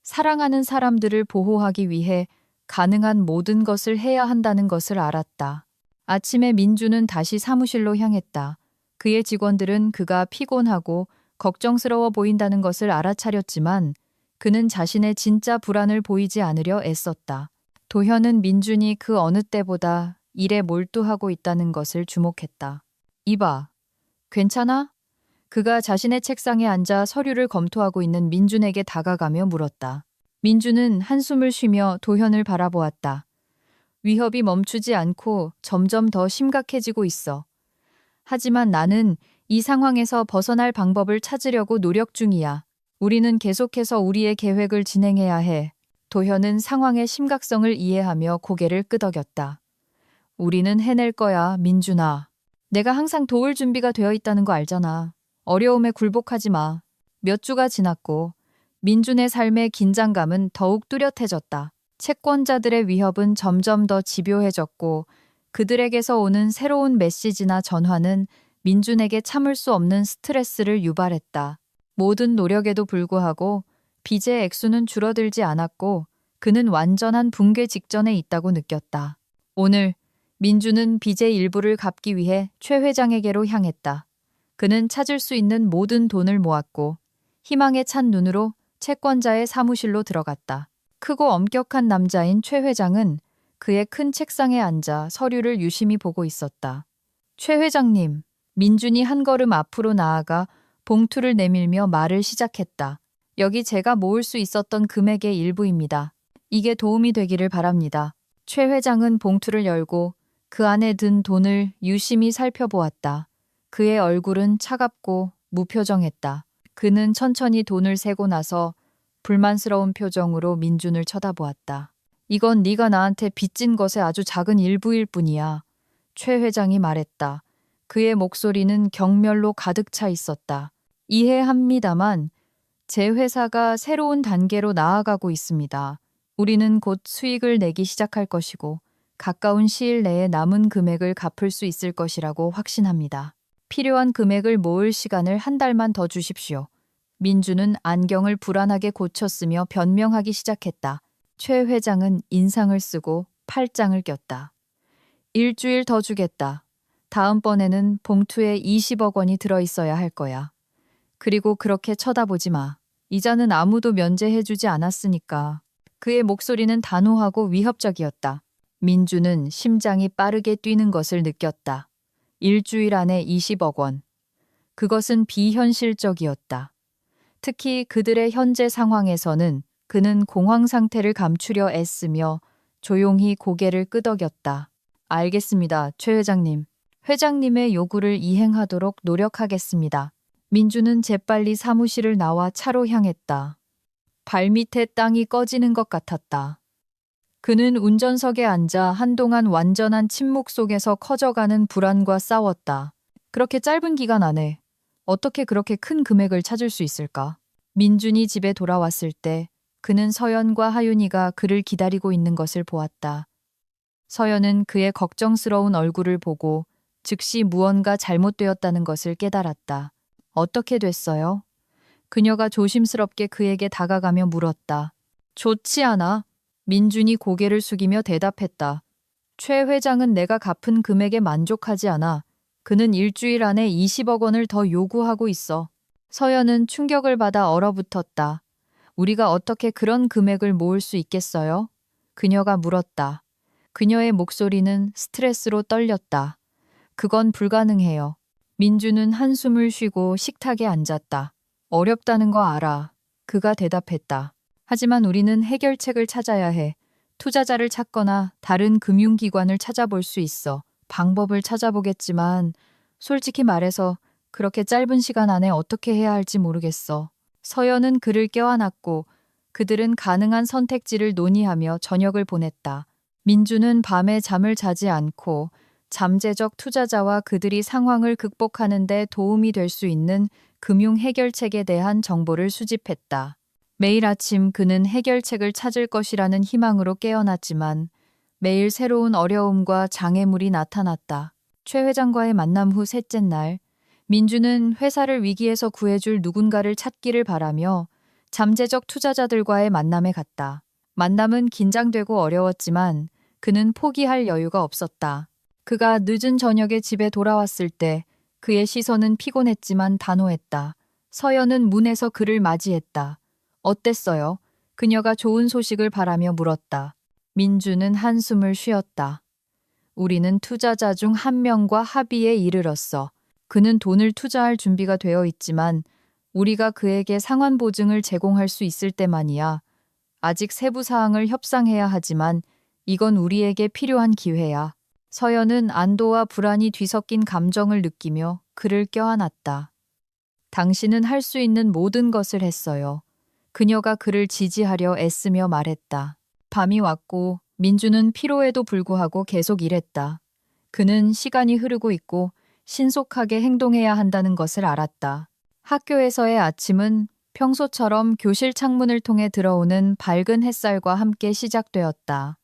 사랑하는 사람들을 보호하기 위해 가능한 모든 것을 해야 한다는 것을 알았다. 아침에 민주는 다시 사무실로 향했다. 그의 직원들은 그가 피곤하고 걱정스러워 보인다는 것을 알아차렸지만 그는 자신의 진짜 불안을 보이지 않으려 애썼다. 도현은 민준이 그 어느 때보다 일에 몰두하고 있다는 것을 주목했다. 이봐, 괜찮아? 그가 자신의 책상에 앉아 서류를 검토하고 있는 민준에게 다가가며 물었다. 민준은 한숨을 쉬며 도현을 바라보았다. 위협이 멈추지 않고 점점 더 심각해지고 있어. 하지만 나는 이 상황에서 벗어날 방법을 찾으려고 노력 중이야. 우리는 계속해서 우리의 계획을 진행해야 해. 도현은 상황의 심각성을 이해하며 고개를 끄덕였다. 우리는 해낼 거야, 민준아. 내가 항상 도울 준비가 되어 있다는 거 알잖아. 어려움에 굴복하지 마. 몇 주가 지났고 민준의 삶의 긴장감은 더욱 뚜렷해졌다. 채권자들의 위협은 점점 더 집요해졌고 그들에게서 오는 새로운 메시지나 전화는 민준에게 참을 수 없는 스트레스를 유발했다. 모든 노력에도 불구하고 빚의 액수는 줄어들지 않았고 그는 완전한 붕괴 직전에 있다고 느꼈다. 오늘 민준은 빚의 일부를 갚기 위해 최 회장에게로 향했다. 그는 찾을 수 있는 모든 돈을 모았고 희망에 찬 눈으로 채권자의 사무실로 들어갔다. 크고 엄격한 남자인 최 회장은 그의 큰 책상에 앉아 서류를 유심히 보고 있었다. 최 회장님, 민준이 한 걸음 앞으로 나아가 봉투를 내밀며 말을 시작했다. 여기 제가 모을 수 있었던 금액의 일부입니다. 이게 도움이 되기를 바랍니다. 최 회장은 봉투를 열고 그 안에 든 돈을 유심히 살펴보았다. 그의 얼굴은 차갑고 무표정했다. 그는 천천히 돈을 세고 나서 불만스러운 표정으로 민준을 쳐다보았다. 이건 네가 나한테 빚진 것의 아주 작은 일부일 뿐이야. 최 회장이 말했다. 그의 목소리는 경멸로 가득 차 있었다. 이해합니다만 제 회사가 새로운 단계로 나아가고 있습니다. 우리는 곧 수익을 내기 시작할 것이고 가까운 시일 내에 남은 금액을 갚을 수 있을 것이라고 확신합니다. 필요한 금액을 모을 시간을 한 달만 더 주십시오. 민주는 안경을 불안하게 고쳤으며 변명하기 시작했다. 최 회장은 인상을 쓰고 팔짱을 꼈다. 일주일 더 주겠다. 다음번에는 봉투에 20억 원이 들어있어야 할 거야. 그리고 그렇게 쳐다보지 마. 이자는 아무도 면제해주지 않았으니까. 그의 목소리는 단호하고 위협적이었다. 민주는 심장이 빠르게 뛰는 것을 느꼈다. 일주일 안에 20억 원. 그것은 비현실적이었다. 특히 그들의 현재 상황에서는 그는 공황 상태를 감추려 애쓰며 조용히 고개를 끄덕였다. 알겠습니다, 최 회장님. 회장님의 요구를 이행하도록 노력하겠습니다. 민주는 재빨리 사무실을 나와 차로 향했다. 발밑에 땅이 꺼지는 것 같았다. 그는 운전석에 앉아 한동안 완전한 침묵 속에서 커져가는 불안과 싸웠다. 그렇게 짧은 기간 안에 어떻게 그렇게 큰 금액을 찾을 수 있을까? 민준이 집에 돌아왔을 때 그는 서연과 하윤이가 그를 기다리고 있는 것을 보았다. 서연은 그의 걱정스러운 얼굴을 보고 즉시 무언가 잘못되었다는 것을 깨달았다. 어떻게 됐어요? 그녀가 조심스럽게 그에게 다가가며 물었다. 좋지 않아. 민준이 고개를 숙이며 대답했다. 최 회장은 내가 갚은 금액에 만족하지 않아. 그는 일주일 안에 20억 원을 더 요구하고 있어. 서연은 충격을 받아 얼어붙었다. 우리가 어떻게 그런 금액을 모을 수 있겠어요? 그녀가 물었다. 그녀의 목소리는 스트레스로 떨렸다. 그건 불가능해요. 민주는 한숨을 쉬고 식탁에 앉았다. 어렵다는 거 알아. 그가 대답했다. 하지만 우리는 해결책을 찾아야 해. 투자자를 찾거나 다른 금융기관을 찾아볼 수 있어. 방법을 찾아보겠지만 솔직히 말해서 그렇게 짧은 시간 안에 어떻게 해야 할지 모르겠어. 서연은 그를 껴안았고 그들은 가능한 선택지를 논의하며 저녁을 보냈다. 민주는 밤에 잠을 자지 않고 잠재적 투자자와 그들이 상황을 극복하는 데 도움이 될 수 있는 금융 해결책에 대한 정보를 수집했다. 매일 아침 그는 해결책을 찾을 것이라는 희망으로 깨어났지만 매일 새로운 어려움과 장애물이 나타났다. 최 회장과의 만남 후 셋째 날, 민주는 회사를 위기에서 구해줄 누군가를 찾기를 바라며 잠재적 투자자들과의 만남에 갔다. 만남은 긴장되고 어려웠지만 그는 포기할 여유가 없었다. 그가 늦은 저녁에 집에 돌아왔을 때 그의 시선은 피곤했지만 단호했다. 서연은 문에서 그를 맞이했다. 어땠어요? 그녀가 좋은 소식을 바라며 물었다. 민주는 한숨을 쉬었다. 우리는 투자자 중 한 명과 합의에 이르렀어. 그는 돈을 투자할 준비가 되어 있지만 우리가 그에게 상환 보증을 제공할 수 있을 때만이야. 아직 세부 사항을 협상해야 하지만 이건 우리에게 필요한 기회야. 서연은 안도와 불안이 뒤섞인 감정을 느끼며 그를 껴안았다. 당신은 할 수 있는 모든 것을 했어요. 그녀가 그를 지지하려 애쓰며 말했다. 밤이 왔고 민주는 피로에도 불구하고 계속 일했다. 그는 시간이 흐르고 있고 신속하게 행동해야 한다는 것을 알았다. 학교에서의 아침은 평소처럼 교실 창문을 통해 들어오는 밝은 햇살과 함께 시작되었다.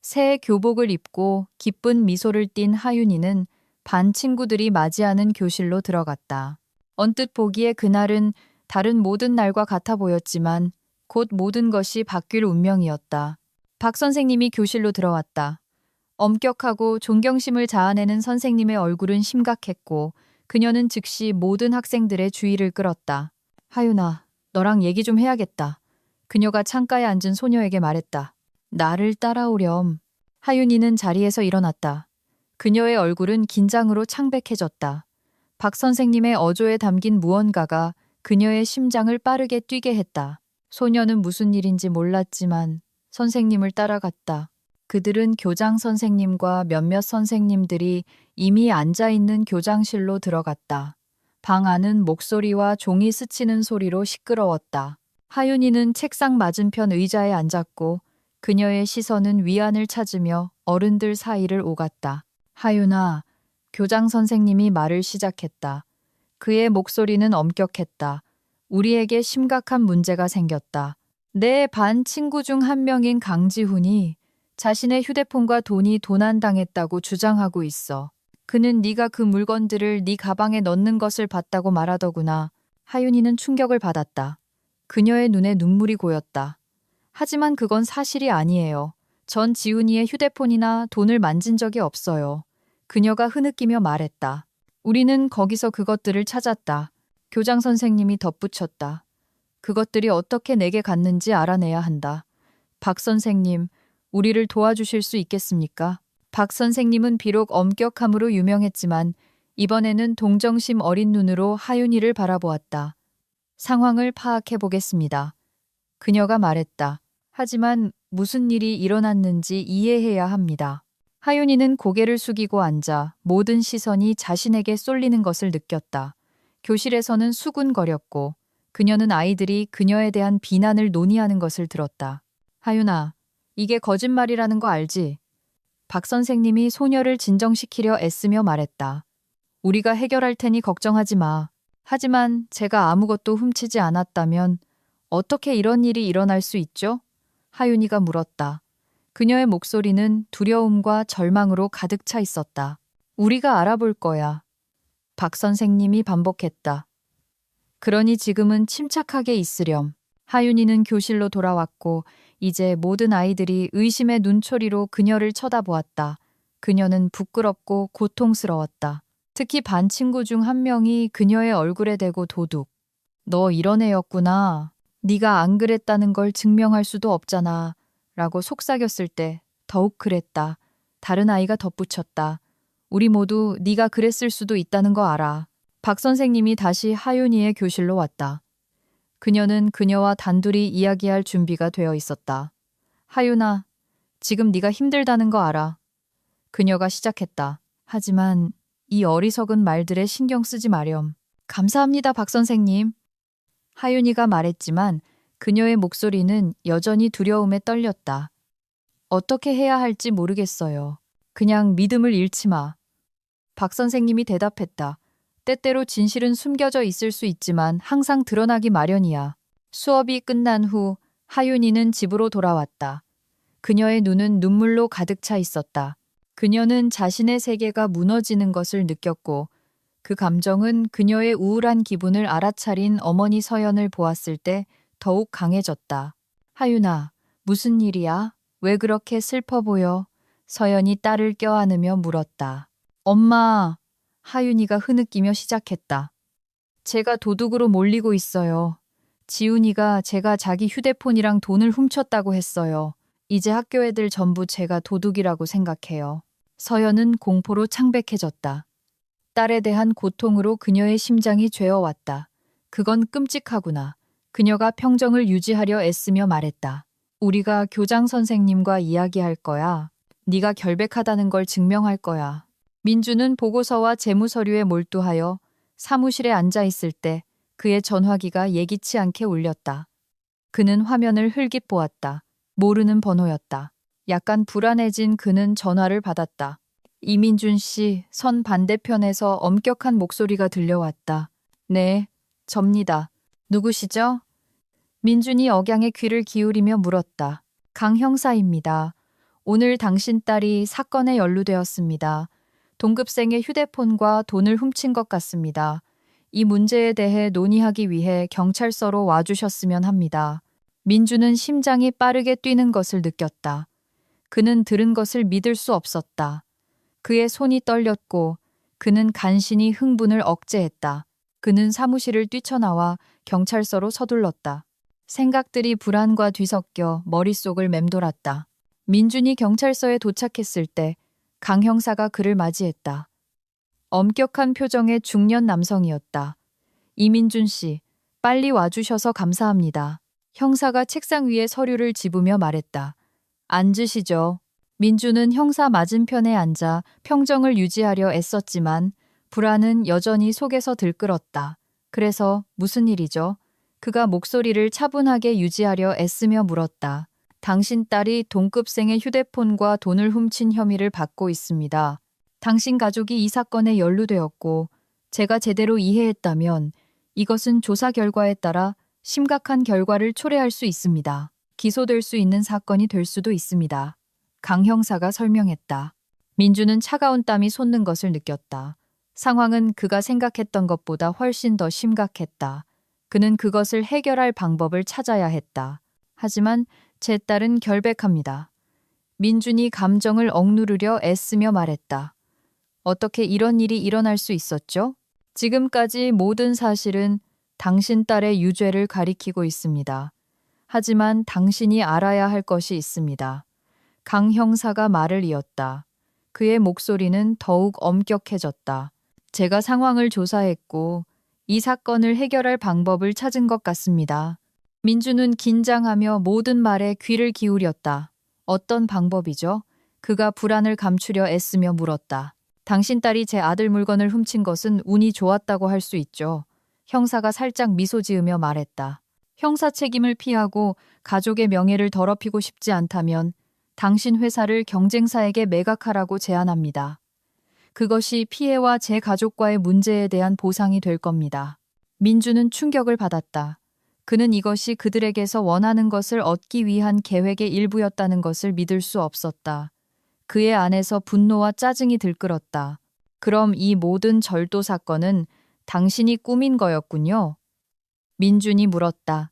새 교복을 입고 기쁜 미소를 띤 하윤이는 반 친구들이 맞이하는 교실로 들어갔다. 언뜻 보기에 그날은 다른 모든 날과 같아 보였지만 곧 모든 것이 바뀔 운명이었다. 박 선생님이 교실로 들어왔다. 엄격하고 존경심을 자아내는 선생님의 얼굴은 심각했고 그녀는 즉시 모든 학생들의 주의를 끌었다. 하윤아, 너랑 얘기 좀 해야겠다. 그녀가 창가에 앉은 소녀에게 말했다. 나를 따라오렴. 하윤이는 자리에서 일어났다. 그녀의 얼굴은 긴장으로 창백해졌다. 박 선생님의 어조에 담긴 무언가가 그녀의 심장을 빠르게 뛰게 했다. 소녀는 무슨 일인지 몰랐지만 선생님을 따라갔다. 그들은 교장 선생님과 몇몇 선생님들이 이미 앉아있는 교장실로 들어갔다. 방 안은 목소리와 종이 스치는 소리로 시끄러웠다. 하윤이는 책상 맞은편 의자에 앉았고 그녀의 시선은 위안을 찾으며 어른들 사이를 오갔다. 하윤아, 교장 선생님이 말을 시작했다. 그의 목소리는 엄격했다. 우리에게 심각한 문제가 생겼다. 내 반 친구 중 한 명인 강지훈이 자신의 휴대폰과 돈이 도난당했다고 주장하고 있어. 그는 네가 그 물건들을 네 가방에 넣는 것을 봤다고 말하더구나. 하윤이는 충격을 받았다. 그녀의 눈에 눈물이 고였다. 하지만 그건 사실이 아니에요. 전 지훈이의 휴대폰이나 돈을 만진 적이 없어요. 그녀가 흐느끼며 말했다. 우리는 거기서 그것들을 찾았다. 교장 선생님이 덧붙였다. 그것들이 어떻게 내게 갔는지 알아내야 한다. 박 선생님, 우리를 도와주실 수 있겠습니까? 박 선생님은 비록 엄격함으로 유명했지만 이번에는 동정심 어린 눈으로 하윤이를 바라보았다. 상황을 파악해 보겠습니다. 그녀가 말했다. 하지만 무슨 일이 일어났는지 이해해야 합니다. 하윤이는 고개를 숙이고 앉아 모든 시선이 자신에게 쏠리는 것을 느꼈다. 교실에서는 수군거렸고 그녀는 아이들이 그녀에 대한 비난을 논의하는 것을 들었다. 하윤아, 이게 거짓말이라는 거 알지? 박 선생님이 소녀를 진정시키려 애쓰며 말했다. 우리가 해결할 테니 걱정하지 마. 하지만 제가 아무것도 훔치지 않았다면 어떻게 이런 일이 일어날 수 있죠? 하윤이가 물었다. 그녀의 목소리는 두려움과 절망으로 가득 차 있었다. 우리가 알아볼 거야. 박 선생님이 반복했다. 그러니 지금은 침착하게 있으렴. 하윤이는 교실로 돌아왔고 이제 모든 아이들이 의심의 눈초리로 그녀를 쳐다보았다. 그녀는 부끄럽고 고통스러웠다. 특히 반 친구 중 한 명이 그녀의 얼굴에 대고 도둑. 너 이런 애였구나. 네가 안 그랬다는 걸 증명할 수도 없잖아. 라고 속삭였을 때 더욱 그랬다. 다른 아이가 덧붙였다. 우리 모두 네가 그랬을 수도 있다는 거 알아. 박 선생님이 다시 하윤이의 교실로 왔다. 그녀는 그녀와 단둘이 이야기할 준비가 되어 있었다. 하윤아, 지금 네가 힘들다는 거 알아. 그녀가 시작했다. 하지만 이 어리석은 말들에 신경 쓰지 마렴. 감사합니다, 박 선생님. 하윤이가 말했지만 그녀의 목소리는 여전히 두려움에 떨렸다. 어떻게 해야 할지 모르겠어요. 그냥 믿음을 잃지 마. 박 선생님이 대답했다. 때때로 진실은 숨겨져 있을 수 있지만 항상 드러나기 마련이야. 수업이 끝난 후 하윤이는 집으로 돌아왔다. 그녀의 눈은 눈물로 가득 차 있었다. 그녀는 자신의 세계가 무너지는 것을 느꼈고 그 감정은 그녀의 우울한 기분을 알아차린 어머니 서연을 보았을 때 더욱 강해졌다. 하윤아, 무슨 일이야? 왜 그렇게 슬퍼 보여? 서연이 딸을 껴안으며 물었다. 엄마, 하윤이가 흐느끼며 시작했다. 제가 도둑으로 몰리고 있어요. 지훈이가 제가 자기 휴대폰이랑 돈을 훔쳤다고 했어요. 이제 학교 애들 전부 제가 도둑이라고 생각해요. 서연은 공포로 창백해졌다. 딸에 대한 고통으로 그녀의 심장이 죄어왔다. 그건 끔찍하구나. 그녀가 평정을 유지하려 애쓰며 말했다. 우리가 교장 선생님과 이야기할 거야. 네가 결백하다는 걸 증명할 거야. 민주는 보고서와 재무서류에 몰두하여 사무실에 앉아 있을 때 그의 전화기가 예기치 않게 울렸다. 그는 화면을 흘깃 보았다. 모르는 번호였다. 약간 불안해진 그는 전화를 받았다. 이민준 씨, 선 반대편에서 엄격한 목소리가 들려왔다. 네, 접니다. 누구시죠? 민준이 억양에 귀를 기울이며 물었다. 강 형사입니다. 오늘 당신 딸이 사건에 연루되었습니다. 동급생의 휴대폰과 돈을 훔친 것 같습니다. 이 문제에 대해 논의하기 위해 경찰서로 와주셨으면 합니다. 민주는 심장이 빠르게 뛰는 것을 느꼈다. 그는 들은 것을 믿을 수 없었다. 그의 손이 떨렸고 그는 간신히 흥분을 억제했다. 그는 사무실을 뛰쳐나와 경찰서로 서둘렀다. 생각들이 불안과 뒤섞여 머릿속을 맴돌았다. 민준이 경찰서에 도착했을 때 강 형사가 그를 맞이했다. 엄격한 표정의 중년 남성이었다. 이민준 씨, 빨리 와주셔서 감사합니다. 형사가 책상 위에 서류를 집으며 말했다. 앉으시죠. 민주는 형사 맞은편에 앉아 평정을 유지하려 애썼지만 불안은 여전히 속에서 들끓었다. 그래서 무슨 일이죠? 그가 목소리를 차분하게 유지하려 애쓰며 물었다. 당신 딸이 동급생의 휴대폰과 돈을 훔친 혐의를 받고 있습니다. 당신 가족이 이 사건에 연루되었고 제가 제대로 이해했다면 이것은 조사 결과에 따라 심각한 결과를 초래할 수 있습니다. 기소될 수 있는 사건이 될 수도 있습니다. 강 형사가 설명했다. 민주는 차가운 땀이 솟는 것을 느꼈다. 상황은 그가 생각했던 것보다 훨씬 더 심각했다. 그는 그것을 해결할 방법을 찾아야 했다. 하지만 제 딸은 결백합니다. 민준이 감정을 억누르려 애쓰며 말했다. 어떻게 이런 일이 일어날 수 있었죠? 지금까지 모든 사실은 당신 딸의 유죄를 가리키고 있습니다. 하지만 당신이 알아야 할 것이 있습니다. 강 형사가 말을 이었다. 그의 목소리는 더욱 엄격해졌다. 제가 상황을 조사했고 이 사건을 해결할 방법을 찾은 것 같습니다. 민주는 긴장하며 모든 말에 귀를 기울였다. 어떤 방법이죠? 그가 불안을 감추려 애쓰며 물었다. 당신 딸이 제 아들 물건을 훔친 것은 운이 좋았다고 할 수 있죠. 형사가 살짝 미소 지으며 말했다. 형사 책임을 피하고 가족의 명예를 더럽히고 싶지 않다면 당신 회사를 경쟁사에게 매각하라고 제안합니다. 그것이 피해와 제 가족과의 문제에 대한 보상이 될 겁니다. 민주는 충격을 받았다. 그는 이것이 그들에게서 원하는 것을 얻기 위한 계획의 일부였다는 것을 믿을 수 없었다. 그의 안에서 분노와 짜증이 들끓었다. 그럼 이 모든 절도 사건은 당신이 꾸민 거였군요. 민준이 물었다.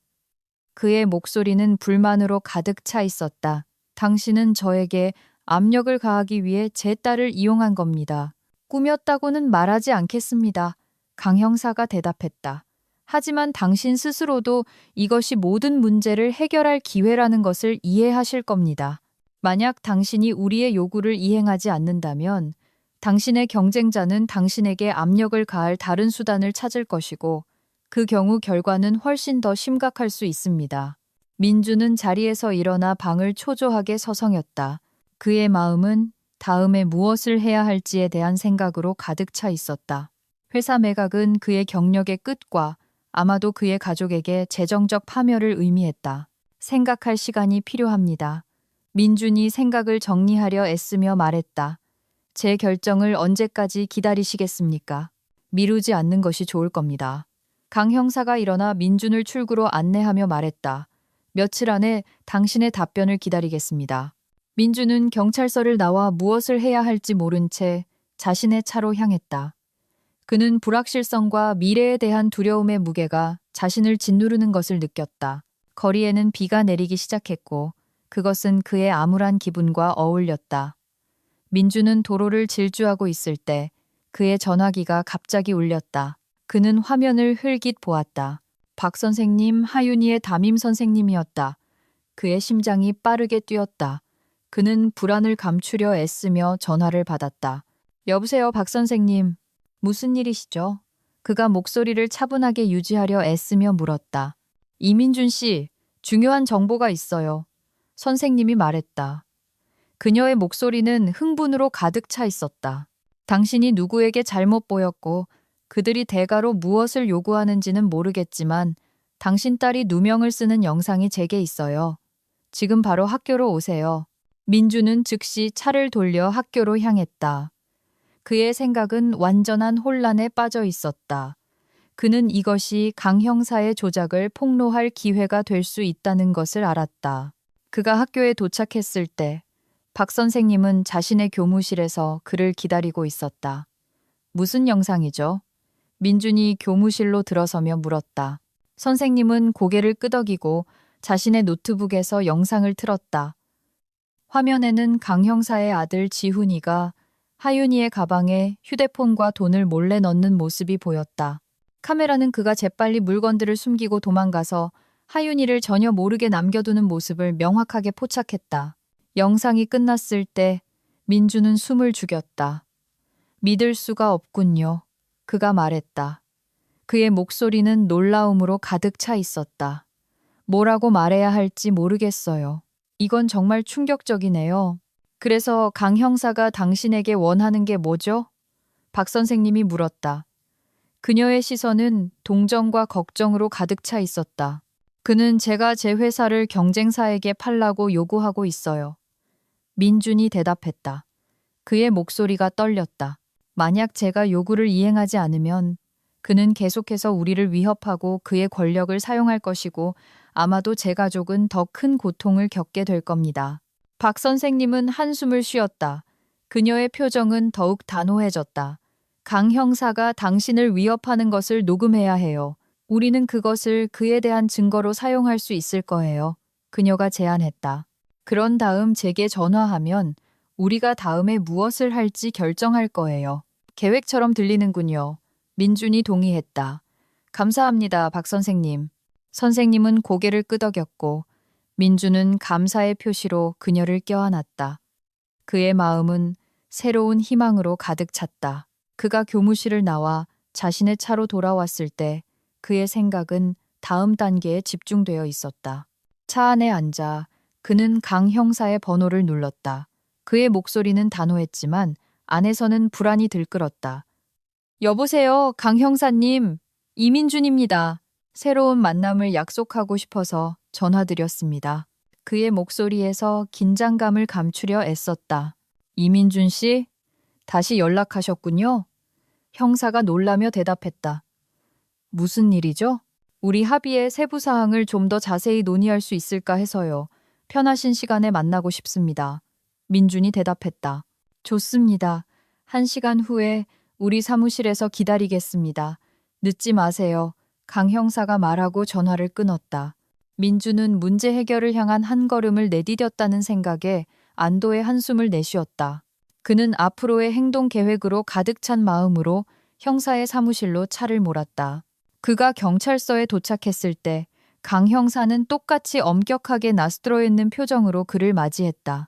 그의 목소리는 불만으로 가득 차 있었다. 당신은 저에게 압력을 가하기 위해 제 딸을 이용한 겁니다. 꾸몄다고는 말하지 않겠습니다. 강 형사가 대답했다. 하지만 당신 스스로도 이것이 모든 문제를 해결할 기회라는 것을 이해하실 겁니다. 만약 당신이 우리의 요구를 이행하지 않는다면 당신의 경쟁자는 당신에게 압력을 가할 다른 수단을 찾을 것이고 그 경우 결과는 훨씬 더 심각할 수 있습니다. 민주는 자리에서 일어나 방을 초조하게 서성였다. 그의 마음은 다음에 무엇을 해야 할지에 대한 생각으로 가득 차 있었다. 회사 매각은 그의 경력의 끝과 아마도 그의 가족에게 재정적 파멸을 의미했다. 생각할 시간이 필요합니다. 민준이 생각을 정리하려 애쓰며 말했다. 제 결정을 언제까지 기다리시겠습니까? 미루지 않는 것이 좋을 겁니다. 강 형사가 일어나 민준을 출구로 안내하며 말했다. 며칠 안에 당신의 답변을 기다리겠습니다. 민준은 경찰서를 나와 무엇을 해야 할지 모른 채 자신의 차로 향했다. 그는 불확실성과 미래에 대한 두려움의 무게가 자신을 짓누르는 것을 느꼈다. 거리에는 비가 내리기 시작했고 그것은 그의 암울한 기분과 어울렸다. 민주는 도로를 질주하고 있을 때 그의 전화기가 갑자기 울렸다. 그는 화면을 흘깃 보았다. 박 선생님, 하윤이의 담임 선생님이었다. 그의 심장이 빠르게 뛰었다. 그는 불안을 감추려 애쓰며 전화를 받았다. 여보세요, 박 선생님. 무슨 일이시죠? 그가 목소리를 차분하게 유지하려 애쓰며 물었다. 이민준 씨, 중요한 정보가 있어요. 선생님이 말했다. 그녀의 목소리는 흥분으로 가득 차 있었다. 당신이 누구에게 잘못 보였고 그들이 대가로 무엇을 요구하는지는 모르겠지만 당신 딸이 누명을 쓰는 영상이 제게 있어요. 지금 바로 학교로 오세요. 민주는 즉시 차를 돌려 학교로 향했다. 그의 생각은 완전한 혼란에 빠져 있었다. 그는 이것이 강 형사의 조작을 폭로할 기회가 될 수 있다는 것을 알았다. 그가 학교에 도착했을 때 박 선생님은 자신의 교무실에서 그를 기다리고 있었다. 무슨 영상이죠? 민준이 교무실로 들어서며 물었다. 선생님은 고개를 끄덕이고 자신의 노트북에서 영상을 틀었다. 화면에는 강 형사의 아들 지훈이가 하윤이의 가방에 휴대폰과 돈을 몰래 넣는 모습이 보였다. 카메라는 그가 재빨리 물건들을 숨기고 도망가서 하윤이를 전혀 모르게 남겨두는 모습을 명확하게 포착했다. 영상이 끝났을 때 민주는 숨을 죽였다. 믿을 수가 없군요. 그가 말했다. 그의 목소리는 놀라움으로 가득 차 있었다. 뭐라고 말해야 할지 모르겠어요. 이건 정말 충격적이네요. 그래서 강 형사가 당신에게 원하는 게 뭐죠? 박 선생님이 물었다. 그녀의 시선은 동정과 걱정으로 가득 차 있었다. 그는 제가 제 회사를 경쟁사에게 팔라고 요구하고 있어요. 민준이 대답했다. 그의 목소리가 떨렸다. 만약 제가 요구를 이행하지 않으면 그는 계속해서 우리를 위협하고 그의 권력을 사용할 것이고 아마도 제 가족은 더 큰 고통을 겪게 될 겁니다. 박 선생님은 한숨을 쉬었다. 그녀의 표정은 더욱 단호해졌다. 강 형사가 당신을 위협하는 것을 녹음해야 해요. 우리는 그것을 그에 대한 증거로 사용할 수 있을 거예요. 그녀가 제안했다. 그런 다음 제게 전화하면 우리가 다음에 무엇을 할지 결정할 거예요. 계획처럼 들리는군요. 민준이 동의했다. 감사합니다, 박 선생님. 선생님은 고개를 끄덕였고 민준은 감사의 표시로 그녀를 껴안았다. 그의 마음은 새로운 희망으로 가득 찼다. 그가 교무실을 나와 자신의 차로 돌아왔을 때 그의 생각은 다음 단계에 집중되어 있었다. 차 안에 앉아 그는 강 형사의 번호를 눌렀다. 그의 목소리는 단호했지만 안에서는 불안이 들끓었다. 여보세요, 강 형사님. 이민준입니다. 새로운 만남을 약속하고 싶어서 전화드렸습니다. 그의 목소리에서 긴장감을 감추려 애썼다. 이민준 씨, 다시 연락하셨군요. 형사가 놀라며 대답했다. 무슨 일이죠? 우리 합의의 세부 사항을 좀 더 자세히 논의할 수 있을까 해서요. 편하신 시간에 만나고 싶습니다. 민준이 대답했다. 좋습니다. 1시간 후에 우리 사무실에서 기다리겠습니다. 늦지 마세요. 강 형사가 말하고 전화를 끊었다. 민준은 문제 해결을 향한 한 걸음을 내디뎠다는 생각에 안도의 한숨을 내쉬었다. 그는 앞으로의 행동 계획으로 가득 찬 마음으로 형사의 사무실로 차를 몰았다. 그가 경찰서에 도착했을 때 강 형사는 똑같이 엄격하게 낯들어 있는 표정으로 그를 맞이했다.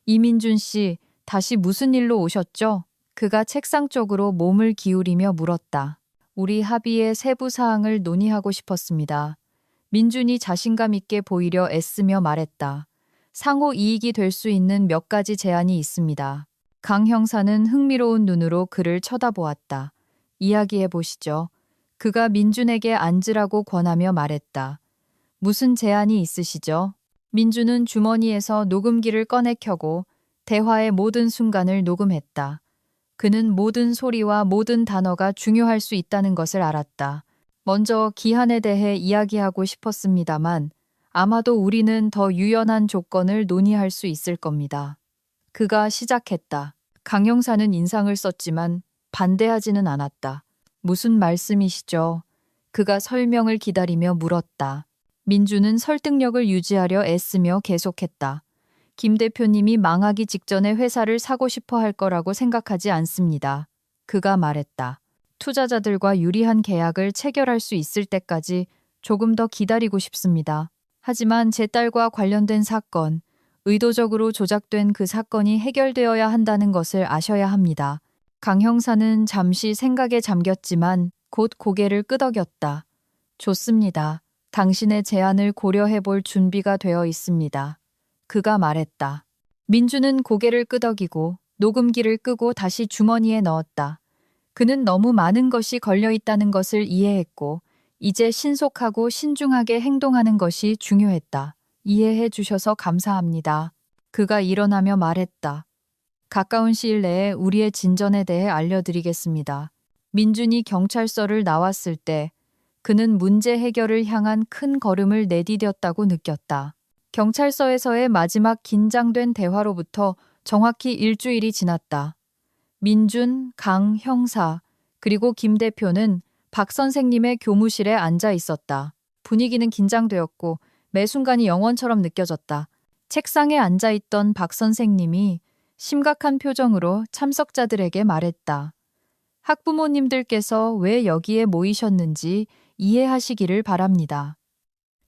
이민준 씨, 다시 무슨 일로 오셨죠? 그가 책상 쪽으로 몸을 기울이며 물었다. 우리 합의의 세부 사항을 논의하고 싶었습니다. 민준이 자신감 있게 보이려 애쓰며 말했다. 상호 이익이 될 수 있는 몇 가지 제안이 있습니다. 강 형사는 흥미로운 눈으로 그를 쳐다보았다. 이야기해 보시죠. 그가 민준에게 앉으라고 권하며 말했다. 무슨 제안이 있으시죠? 민준은 주머니에서 녹음기를 꺼내 켜고 대화의 모든 순간을 녹음했다. 그는 모든 소리와 모든 단어가 중요할 수 있다는 것을 알았다. 먼저 기한에 대해 이야기하고 싶었습니다만 아마도 우리는 더 유연한 조건을 논의할 수 있을 겁니다. 그가 시작했다. 강 형사는 인상을 썼지만 반대하지는 않았다. 무슨 말씀이시죠? 그가 설명을 기다리며 물었다. 민준은 설득력을 유지하려 애쓰며 계속했다. 김 대표님이 망하기 직전에 회사를 사고 싶어 할 거라고 생각하지 않습니다. 그가 말했다. 투자자들과 유리한 계약을 체결할 수 있을 때까지 조금 더 기다리고 싶습니다. 하지만 제 딸과 관련된 사건, 의도적으로 조작된 그 사건이 해결되어야 한다는 것을 아셔야 합니다. 강 형사는 잠시 생각에 잠겼지만 곧 고개를 끄덕였다. 좋습니다. 당신의 제안을 고려해 볼 준비가 되어 있습니다. 그가 말했다. 민주는 고개를 끄덕이고 녹음기를 끄고 다시 주머니에 넣었다. 그는 너무 많은 것이 걸려 있다는 것을 이해했고 이제 신속하고 신중하게 행동하는 것이 중요했다. 이해해 주셔서 감사합니다. 그가 일어나며 말했다. 가까운 시일 내에 우리의 진전에 대해 알려드리겠습니다. 민준이 경찰서를 나왔을 때 그는 문제 해결을 향한 큰 걸음을 내디뎠다고 느꼈다. 경찰서에서의 마지막 긴장된 대화로부터 정확히 일주일이 지났다. 민준, 강 형사, 그리고 김 대표는 박 선생님의 교무실에 앉아 있었다. 분위기는 긴장되었고 매 순간이 영원처럼 느껴졌다. 책상에 앉아 있던 박 선생님이 심각한 표정으로 참석자들에게 말했다. 학부모님들께서 왜 여기에 모이셨는지 이해하시기를 바랍니다.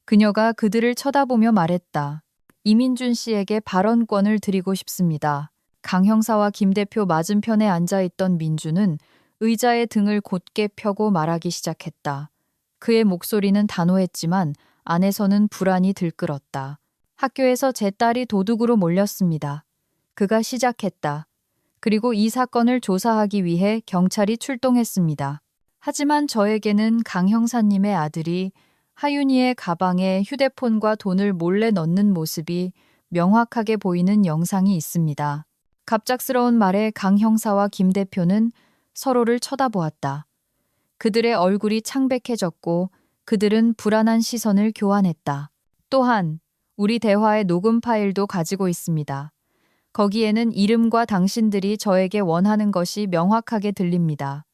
그녀가 그들을 쳐다보며 말했다. 이민준 씨에게 발언권을 드리고 싶습니다. 강 형사와 김 대표 맞은편에 앉아있던 민준은 의자의 등을 곧게 펴고 말하기 시작했다. 그의 목소리는 단호했지만 안에서는 불안이 들끓었다. 학교에서 제 딸이 도둑으로 몰렸습니다. 그가 시작했다. 그리고 이 사건을 조사하기 위해 경찰이 출동했습니다. 하지만 저에게는 강 형사님의 아들이 하윤이의 가방에 휴대폰과 돈을 몰래 넣는 모습이 명확하게 보이는 영상이 있습니다. 갑작스러운 말에 강 형사와 김 대표는 서로를 쳐다보았다. 그들의 얼굴이 창백해졌고 그들은 불안한 시선을 교환했다. 또한 우리 대화의 녹음 파일도 가지고 있습니다. 거기에는 이름과 당신들이 저에게 원하는 것이 명확하게 들립니다.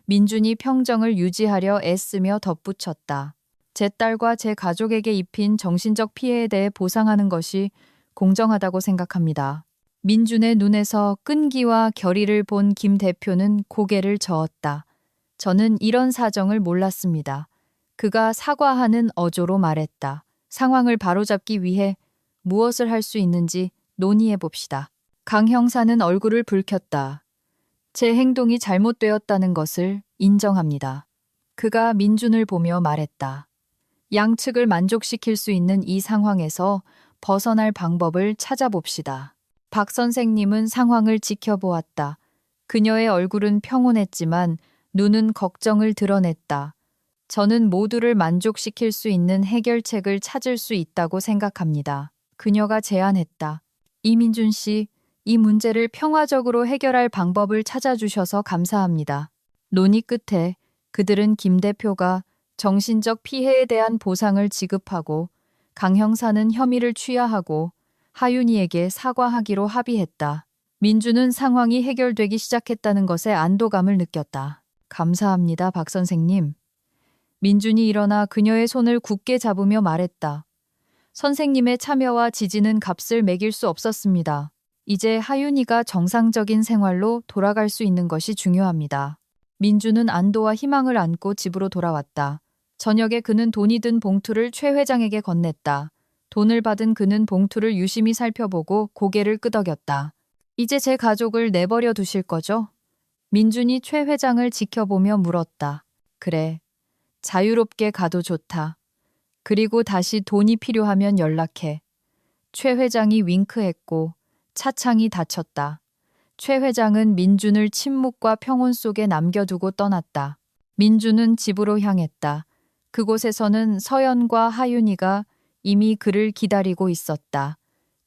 민준이 평정을 유지하려 애쓰며 덧붙였다. 제 딸과 제 가족에게 입힌 정신적 피해에 대해 보상하는 것이 공정하다고 생각합니다. 민준의 눈에서 끈기와 결의를 본 김 대표는 고개를 저었다. 저는 이런 사정을 몰랐습니다. 그가 사과하는 어조로 말했다. 상황을 바로잡기 위해 무엇을 할 수 있는지 논의해 봅시다. 강 형사는 얼굴을 붉혔다. 제 행동이 잘못되었다는 것을 인정합니다. 그가 민준을 보며 말했다. 양측을 만족시킬 수 있는 이 상황에서 벗어날 방법을 찾아봅시다. 박 선생님은 상황을 지켜보았다. 그녀의 얼굴은 평온했지만 눈은 걱정을 드러냈다. 저는 모두를 만족시킬 수 있는 해결책을 찾을 수 있다고 생각합니다. 그녀가 제안했다. 이민준 씨, 이 문제를 평화적으로 해결할 방법을 찾아주셔서 감사합니다. 논의 끝에 그들은 김 대표가 정신적 피해에 대한 보상을 지급하고 강 형사는 혐의를 취하하고 하윤이에게 사과하기로 합의했다. 민주는 상황이 해결되기 시작했다는 것에 안도감을 느꼈다. 감사합니다, 박 선생님. 민준이 일어나 그녀의 손을 굳게 잡으며 말했다. 선생님의 참여와 지지는 값을 매길 수 없었습니다. 이제 하윤이가 정상적인 생활로 돌아갈 수 있는 것이 중요합니다. 민주는 안도와 희망을 안고 집으로 돌아왔다. 저녁에 그는 돈이 든 봉투를 최 회장에게 건넸다. 돈을 받은 그는 봉투를 유심히 살펴보고 고개를 끄덕였다. 이제 제 가족을 내버려 두실 거죠? 민준이 최 회장을 지켜보며 물었다. 그래. 자유롭게 가도 좋다. 그리고 다시 돈이 필요하면 연락해. 최 회장이 윙크했고 차창이 닫혔다. 최 회장은 민준을 침묵과 평온 속에 남겨두고 떠났다. 민준은 집으로 향했다. 그곳에서는 서연과 하윤이가 이미 그를 기다리고 있었다.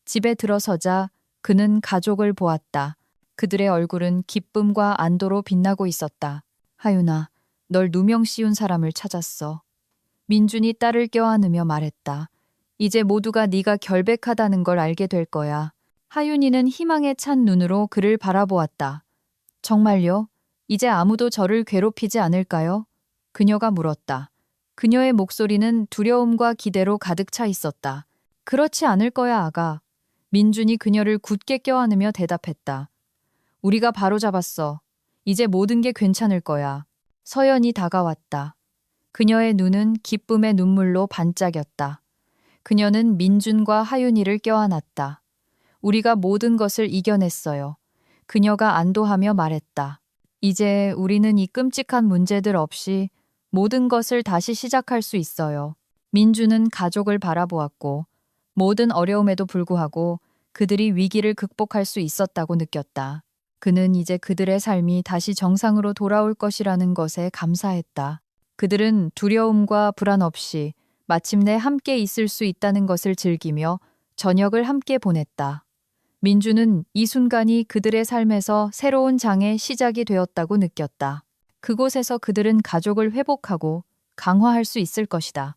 집에 들어서자 그는 가족을 보았다. 그들의 얼굴은 기쁨과 안도로 빛나고 있었다. 하윤아, 널 누명 씌운 사람을 찾았어. 민준이 딸을 껴안으며 말했다. 이제 모두가 네가 결백하다는 걸 알게 될 거야. 하윤이는 희망에 찬 눈으로 그를 바라보았다. 정말요? 이제 아무도 저를 괴롭히지 않을까요? 그녀가 물었다. 그녀의 목소리는 두려움과 기대로 가득 차 있었다. 그렇지 않을 거야, 아가. 민준이 그녀를 굳게 껴안으며 대답했다. 우리가 바로잡았어. 이제 모든 게 괜찮을 거야. 서연이 다가왔다. 그녀의 눈은 기쁨의 눈물로 반짝였다. 그녀는 민준과 하윤이를 껴안았다. 우리가 모든 것을 이겨냈어요. 그녀가 안도하며 말했다. 이제 우리는 이 끔찍한 문제들 없이 모든 것을 다시 시작할 수 있어요. 민준은 가족을 바라보았고 모든 어려움에도 불구하고 그들이 위기를 극복할 수 있었다고 느꼈다. 그는 이제 그들의 삶이 다시 정상으로 돌아올 것이라는 것에 감사했다. 그들은 두려움과 불안 없이 마침내 함께 있을 수 있다는 것을 즐기며 저녁을 함께 보냈다. 민주는 이 순간이 그들의 삶에서 새로운 장의 시작이 되었다고 느꼈다. 그곳에서 그들은 가족을 회복하고 강화할 수 있을 것이다.